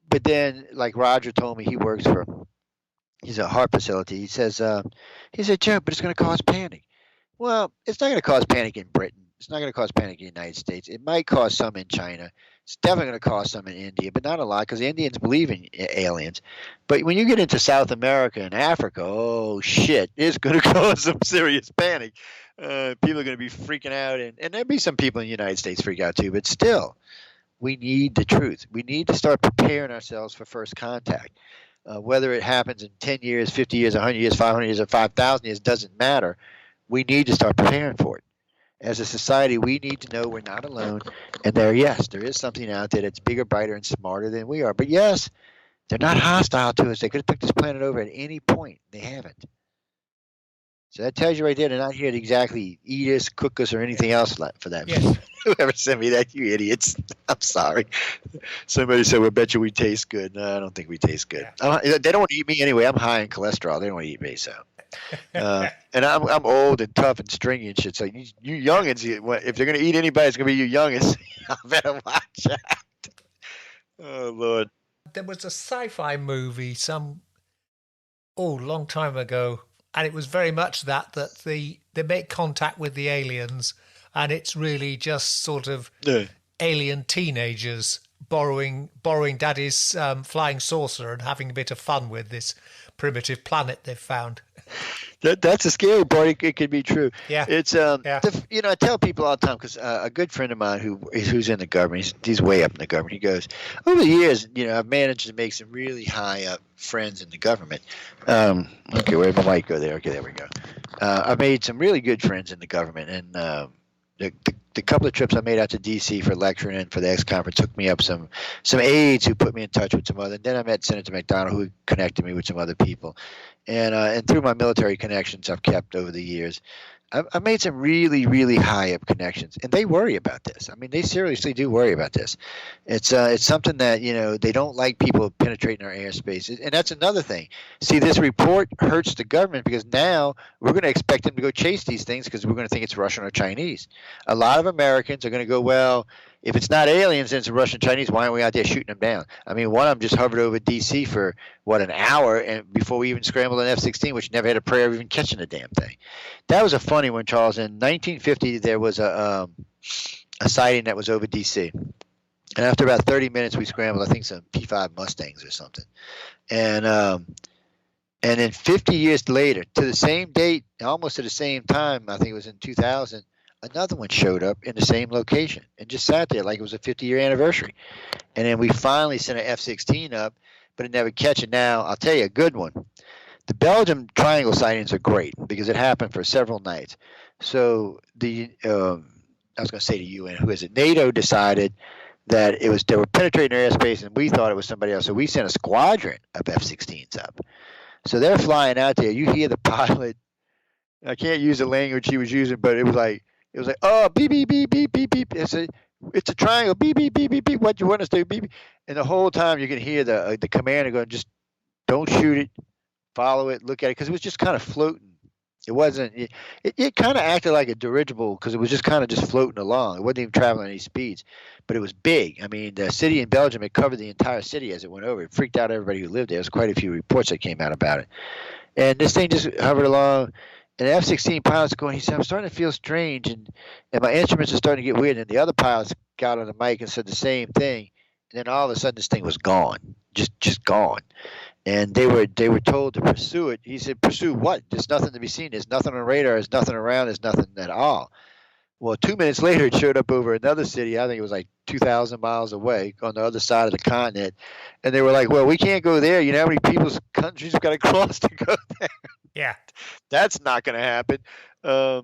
But then, like Roger told me, he's a heart facility. He said, Joe, but it's going to cause panic. Well, it's not going to cause panic in Britain. It's not going to cause panic in the United States. It might cause some in China. It's definitely going to cause some in India, but not a lot because Indians believe in aliens. But when you get into South America and Africa, oh, shit, it's going to cause some serious panic. People are going to be freaking out, and there'll be some people in the United States freak out too, but still, we need the truth. We need to start preparing ourselves for first contact. Whether it happens in 10 years, 50 years, 100 years, 500 years, or 5,000 years, doesn't matter. We need to start preparing for it. As a society, we need to know we're not alone, and there is something out there that's bigger, brighter, and smarter than we are. But yes, they're not hostile to us. They could have took this planet over at any point. They haven't. So that tells you right there, they're not here to exactly eat us, cook us, or anything else for that. Yes. Whoever sent me that, you idiots. I'm sorry. Somebody said, well, bet you we taste good. No, I don't think we taste good. Yeah. They don't want to eat me anyway. I'm high in cholesterol. They don't want to eat me, so. And I'm old and tough and stringy and shit. So you youngins, if they're going to eat anybody, it's going to be you youngins. I better watch out. Oh, Lord.
There was a sci-fi movie long time ago, and it was very much that they make contact with the aliens, and it's really just sort of alien teenagers borrowing Daddy's flying saucer and having a bit of fun with this primitive planet they've found.
That's a scary part. It could be true.
Yeah.
It's I tell people all the time because a good friend of mine who's in the government, he's way up in the government. He goes, over the years, I've managed to make some really high up friends in the government. Okay, where did my mic go there? Okay, there we go. I've made some really good friends in the government, and the couple of trips I made out to D.C. for lecturing and for the X conference took me up some aides who put me in touch with some other. Then I met Senator McDonald, who connected me with some other people, and through my military connections I've kept over the years, I've made some really, really high up connections, and they worry about this. I mean, they seriously do worry about this. It's something that they don't like people penetrating our airspace, and that's another thing. See, this report hurts the government because now we're going to expect them to go chase these things because we're going to think it's Russian or Chinese. A lot of Americans are going to go, well, if it's not aliens, then it's Russian Chinese. Why aren't we out there shooting them down? I mean, one of them just hovered over D.C. for an hour, and before we even scrambled an F-16, which never had a prayer of even catching the damn thing. That was a funny one, Charles. In 1950, there was a sighting that was over D.C. And after about 30 minutes, we scrambled, I think, some P-5 Mustangs or something. And then 50 years later, to the same date, almost at the same time, I think it was in 2000, another one showed up in the same location and just sat there like it was a 50-year anniversary. And then we finally sent an F-16 up, but it never catch it. Now, I'll tell you a good one. The Belgium triangle sightings are great because it happened for several nights. So I was going to say to UN, who is it? NATO decided that they were penetrating their airspace, and we thought it was somebody else. So we sent a squadron of F-16s up. So they're flying out there. You hear the pilot. I can't use the language he was using, but it was like, oh, beep, beep, beep, beep, beep, beep. It's a triangle, beep, beep, beep, beep, beep. What do you want us to do, beep, beep. And the whole time you can hear the commander going, just don't shoot it, follow it, look at it, because it was just kind of floating. It wasn't. It kind of acted like a dirigible because it was just kind of just floating along. It wasn't even traveling any speeds, but it was big. I mean, the city in Belgium, it covered the entire city as it went over. It freaked out everybody who lived there. There's quite a few reports that came out about it. And this thing just hovered along. And the F-16 pilot's going, he said, I'm starting to feel strange, and my instruments are starting to get weird. And the other pilots got on the mic and said the same thing. And then all of a sudden, this thing was gone, just gone. And they were told to pursue it. He said, pursue what? There's nothing to be seen. There's nothing on radar. There's nothing around. There's nothing at all. Well, 2 minutes later, it showed up over another city. I think it was like 2,000 miles away on the other side of the continent. And they were like, well, we can't go there. You know how many people's countries got to cross to go there?
Yeah.
That's not going to happen. We're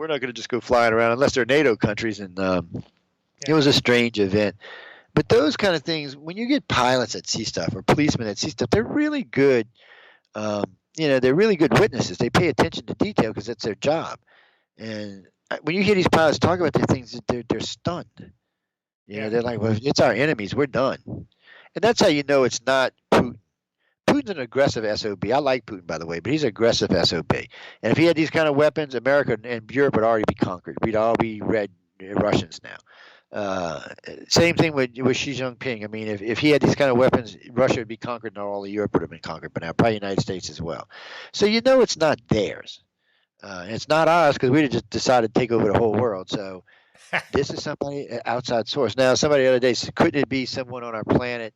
not going to just go flying around unless they're NATO countries. And It was a strange event. But those kind of things, when you get pilots that see stuff or policemen that see stuff, they're really good. They're really good witnesses. They pay attention to detail because that's their job. And when you hear these pilots talk about these things, they're stunned. They're like, well, if it's our enemies, we're done. And that's how you know it's not Putin. Putin's an aggressive SOB. I like Putin, by the way, but he's an aggressive SOB. And if he had these kind of weapons, America and Europe would already be conquered. We'd all be red Russians now. Same thing with Xi Jinping. I mean, if he had these kind of weapons, Russia would be conquered and all of Europe would have been conquered by now, probably the United States as well. So it's not theirs. It's not ours because we just decided to take over the whole world. So this is somebody outside source. Now, somebody the other day said, couldn't it be someone on our planet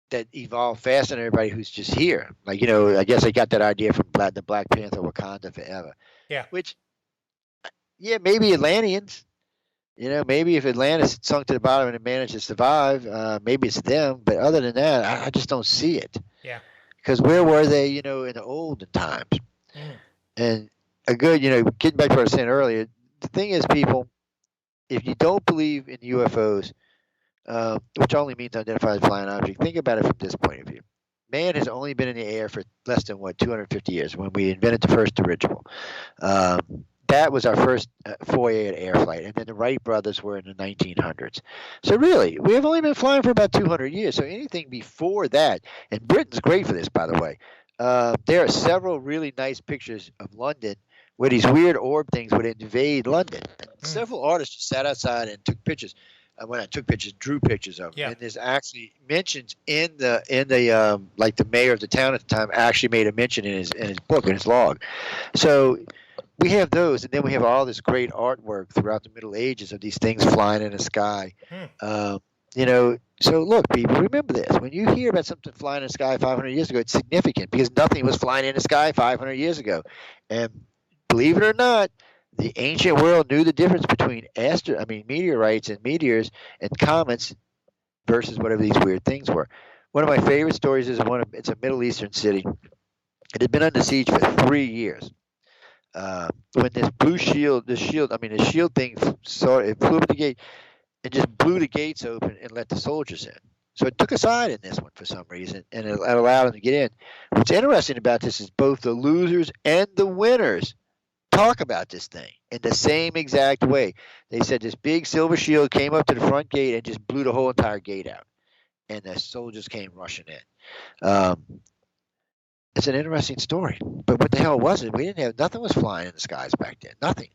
that evolved faster than everybody who's just here? Like, I guess they got that idea from the Black Panther, Wakanda Forever.
Yeah.
Which, maybe Atlanteans. Maybe if Atlantis sunk to the bottom and it managed to survive, maybe it's them. But other than that, I just don't see it.
Yeah.
Because where were they, in the olden times? And a good, getting back to what I was saying earlier, the thing is, people, if you don't believe in UFOs, which only means unidentified flying object, think about it from this point of view. Man has only been in the air for less than 250 years when we invented the first dirigible. That was our first foray at air flight, and then the Wright brothers were in the 1900s. So really, we have only been flying for about 200 years. So anything before that, and Britain's great for this, by the way. There are several really nice pictures of London where these weird orb things would invade London. And several artists just sat outside and took pictures. When I took pictures, drew pictures of them.
Yeah.
And there's actually mentions in the like the mayor of the town at the time actually made a mention in his book, in his log. So we have those, and then we have all this great artwork throughout the Middle Ages of these things flying in the sky. So look, people, remember this. When you hear about something flying in the sky 500 years ago, it's significant because nothing was flying in the sky 500 years ago. And believe it or not, the ancient world knew the difference between meteorites and meteors and comets versus whatever these weird things were. One of my favorite stories is it's a Middle Eastern city. It had been under siege for 3 years. When this the shield thing it flew up the gate and just blew the gates open and let the soldiers in. So it took a side in this one for some reason, and it allowed them to get in. What's interesting about this is both the losers and the winners talk about this thing in the same exact way. They said this big silver shield came up to the front gate and just blew the whole entire gate out, and the soldiers came rushing in. It's an interesting story, but what the hell was it? Nothing was flying in the skies back then. Nothing.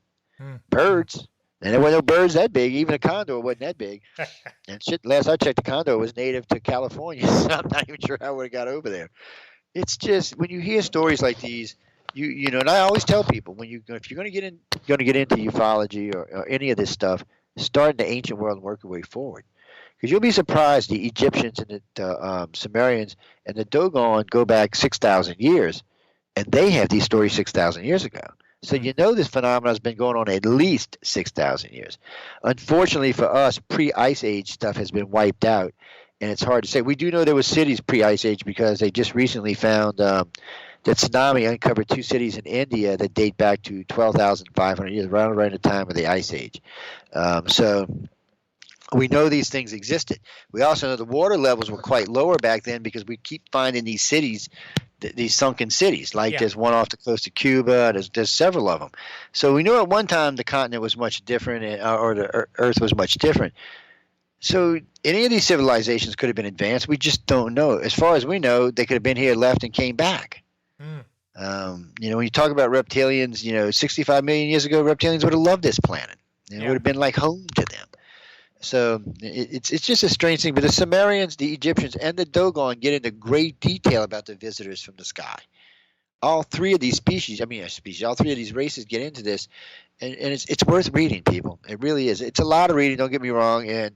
Birds. And there were no birds that big. Even a condor wasn't that big. And shit, last I checked, the condor was native to California, so I'm not even sure how we got over there. It's just when you hear stories like these, and I always tell people if you're going to get into ufology or any of this stuff, start in the ancient world and work your way forward. Because you'll be surprised the Egyptians and the Sumerians and the Dogon go back 6,000 years, and they have these stories 6,000 years ago. So this phenomenon has been going on at least 6,000 years. Unfortunately for us, pre-Ice Age stuff has been wiped out, and it's hard to say. We do know there were cities pre-Ice Age because they just recently found that tsunami uncovered 2 cities in India that date back to 12,500 years, around the time of the Ice Age. So we know these things existed. We also know the water levels were quite lower back then because we keep finding these cities, these sunken cities. There's one off the coast of Cuba. There's several of them. So we knew at one time the continent was much different, or the Earth was much different. So any of these civilizations could have been advanced. We just don't know. As far as we know, they could have been here, left, and came back. When you talk about reptilians, 65 million years ago, reptilians would have loved this planet. It would have been like home to them. So it's just a strange thing. But the Sumerians, the Egyptians, and the Dogon get into great detail about the visitors from the sky. All three of these all three of these races get into this, and it's worth reading, people. It really is. It's a lot of reading, don't get me wrong, and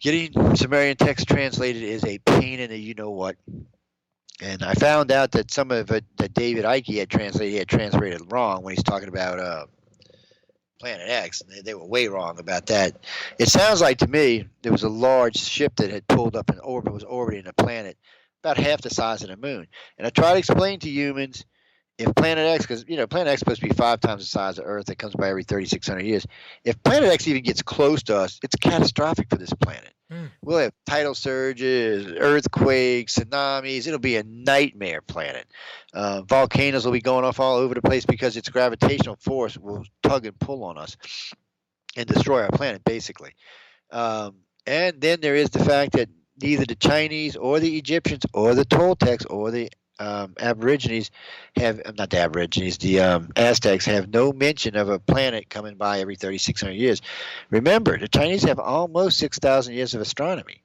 getting Sumerian text translated is a pain in the you-know-what. And I found out that some of it that David Icke had translated wrong when he's talking about Planet X, and they were way wrong about that. It sounds like to me there was a large ship that had pulled up in orbit, was orbiting a planet about half the size of the moon. And I try to explain to humans if Planet X, because Planet X is supposed to be 5 times the size of Earth, it comes by every 3,600 years. If Planet X even gets close to us, it's catastrophic for this planet. We'll have tidal surges, earthquakes, tsunamis. It'll be a nightmare planet. Volcanoes will be going off all over the place because its gravitational force will tug and pull on us and destroy our planet, basically. And then there is the fact that neither the Chinese or the Egyptians or the Toltecs or the Aborigines the Aztecs have no mention of a planet coming by every 3,600 years. Remember, the Chinese have almost 6,000 years of astronomy.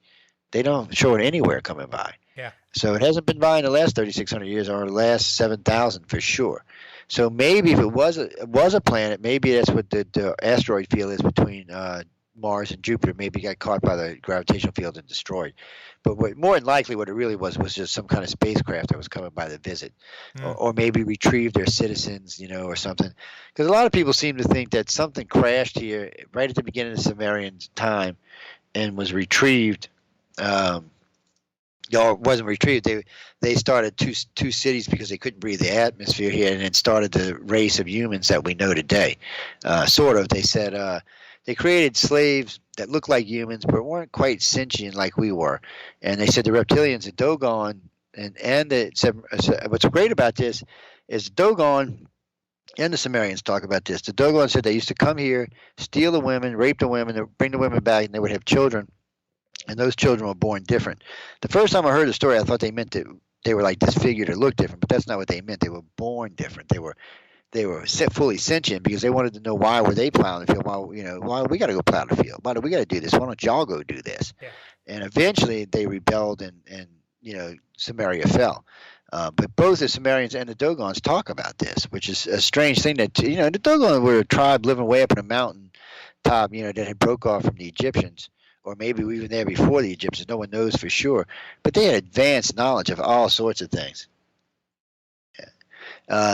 They don't show it anywhere coming by.
Yeah.
So it hasn't been by in the last 3,600 years or the last 7,000 for sure. So maybe if it was a planet, maybe that's what the asteroid field is between Mars and Jupiter. Maybe it got caught by the gravitational field and destroyed. But more than likely what it really was just some kind of spacecraft that was coming by to visit. Or maybe retrieve their citizens, or something. Because a lot of people seem to think that something crashed here right at the beginning of Sumerian time and was retrieved. It wasn't retrieved. They started two cities because they couldn't breathe the atmosphere here, and then started the race of humans that we know today. Sort of. They said they created slaves that looked like humans but weren't quite sentient like we were. And they said the reptilians, the Dogon, what's great about this is Dogon and the Sumerians talk about this. The Dogon said they used to come here, steal the women, rape the women, bring the women back, and they would have children. And those children were born different. The first time I heard the story, I thought they meant that they were like disfigured or looked different, but that's not what they meant. They were born different. They were fully sentient because they wanted to know why were they plowing the field. Why we got to go plow the field? Why do we got to do this? Why don't y'all go do this? Yeah. And eventually they rebelled and Sumeria fell. But both the Sumerians and the Dogons talk about this, which is a strange thing that, the Dogons were a tribe living way up in a mountain top, that had broke off from the Egyptians or maybe we were there before the Egyptians. No one knows for sure. But they had advanced knowledge of all sorts of things,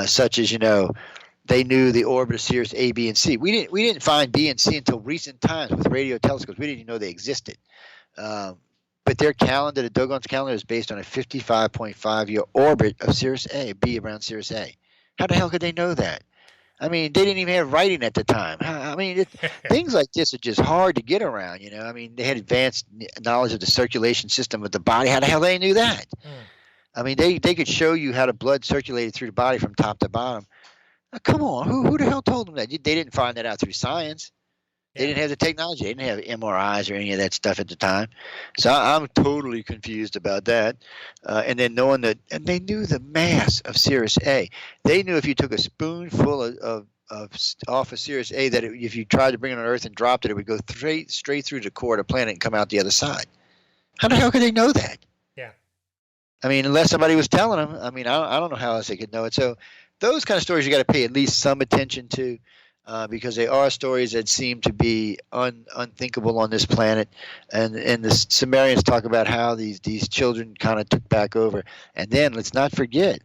such as, they knew the orbit of Sirius A, B, and C. We didn't find B and C until recent times with radio telescopes. We didn't even know they existed. But their calendar, the Dogon's calendar, is based on a 55.5-year orbit of Sirius A, B around Sirius A. How the hell could they know that? I mean, they didn't even have writing at the time. I mean, things like this are just hard to get around, I mean, they had advanced knowledge of the circulation system of the body. How the hell they knew that? I mean, they could show you how the blood circulated through the body from top to bottom. Now, come on, who the hell told them that? They didn't find that out through science. They didn't have the technology. They didn't have MRIs or any of that stuff at the time. So I'm totally confused about that. And then knowing that, and they knew the mass of Sirius A. They knew if you took a spoonful of off of Sirius A, that if you tried to bring it on Earth and dropped it, it would go straight through the core of the planet and come out the other side. How the hell could they know that?
Yeah.
I mean, unless somebody was telling them. I mean, I don't know how else they could know it. So those kind of stories you got to pay at least some attention to. Because they are stories that seem to be unthinkable on this planet, and the Sumerians talk about how these children kind of took back over. And then let's not forget,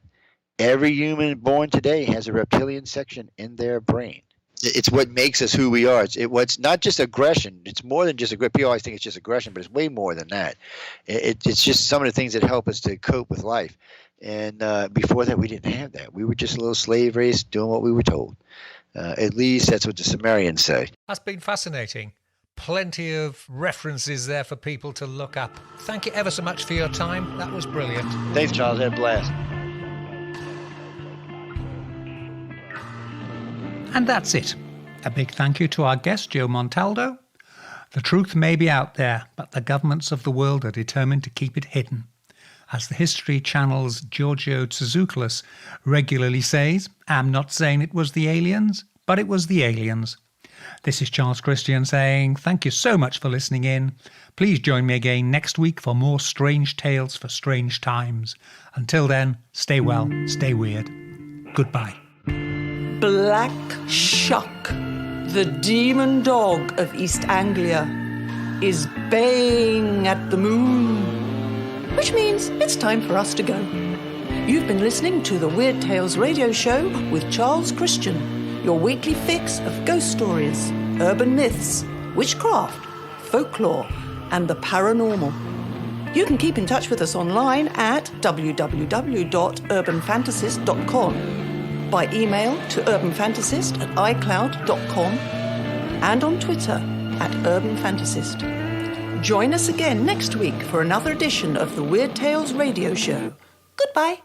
every human born today has a reptilian section in their brain. It's what makes us who we are. It's not just aggression. It's more than just aggression. People always think it's just aggression, but it's way more than that. It's just some of the things that help us to cope with life. And before that, we didn't have that. We were just a little slave race doing what we were told. At least that's what the Sumerians say.
That's been fascinating. Plenty of references there for people to look up. Thank you ever so much for your time. That was brilliant.
Thanks, Charles. I had a blast.
And that's it. A big thank you to our guest, Joe Montaldo. The truth may be out there, but the governments of the world are determined to keep it hidden. As the History Channel's Giorgio Tsoukalos regularly says, I'm not saying it was the aliens, but it was the aliens. This is Charles Christian saying thank you so much for listening in. Please join me again next week for more strange tales for strange times. Until then, stay well, stay weird. Goodbye.
Black Shuck, the demon dog of East Anglia, is baying at the moon. Which means it's time for us to go. You've been listening to the Weird Tales radio show with Charles Christian, your weekly fix of ghost stories, urban myths, witchcraft, folklore, and the paranormal. You can keep in touch with us online at www.urbanfantasist.com, by email to urbanfantasist@icloud.com, and on Twitter @urbanfantasist. Join us again next week for another edition of the Weird Tales radio show. Goodbye.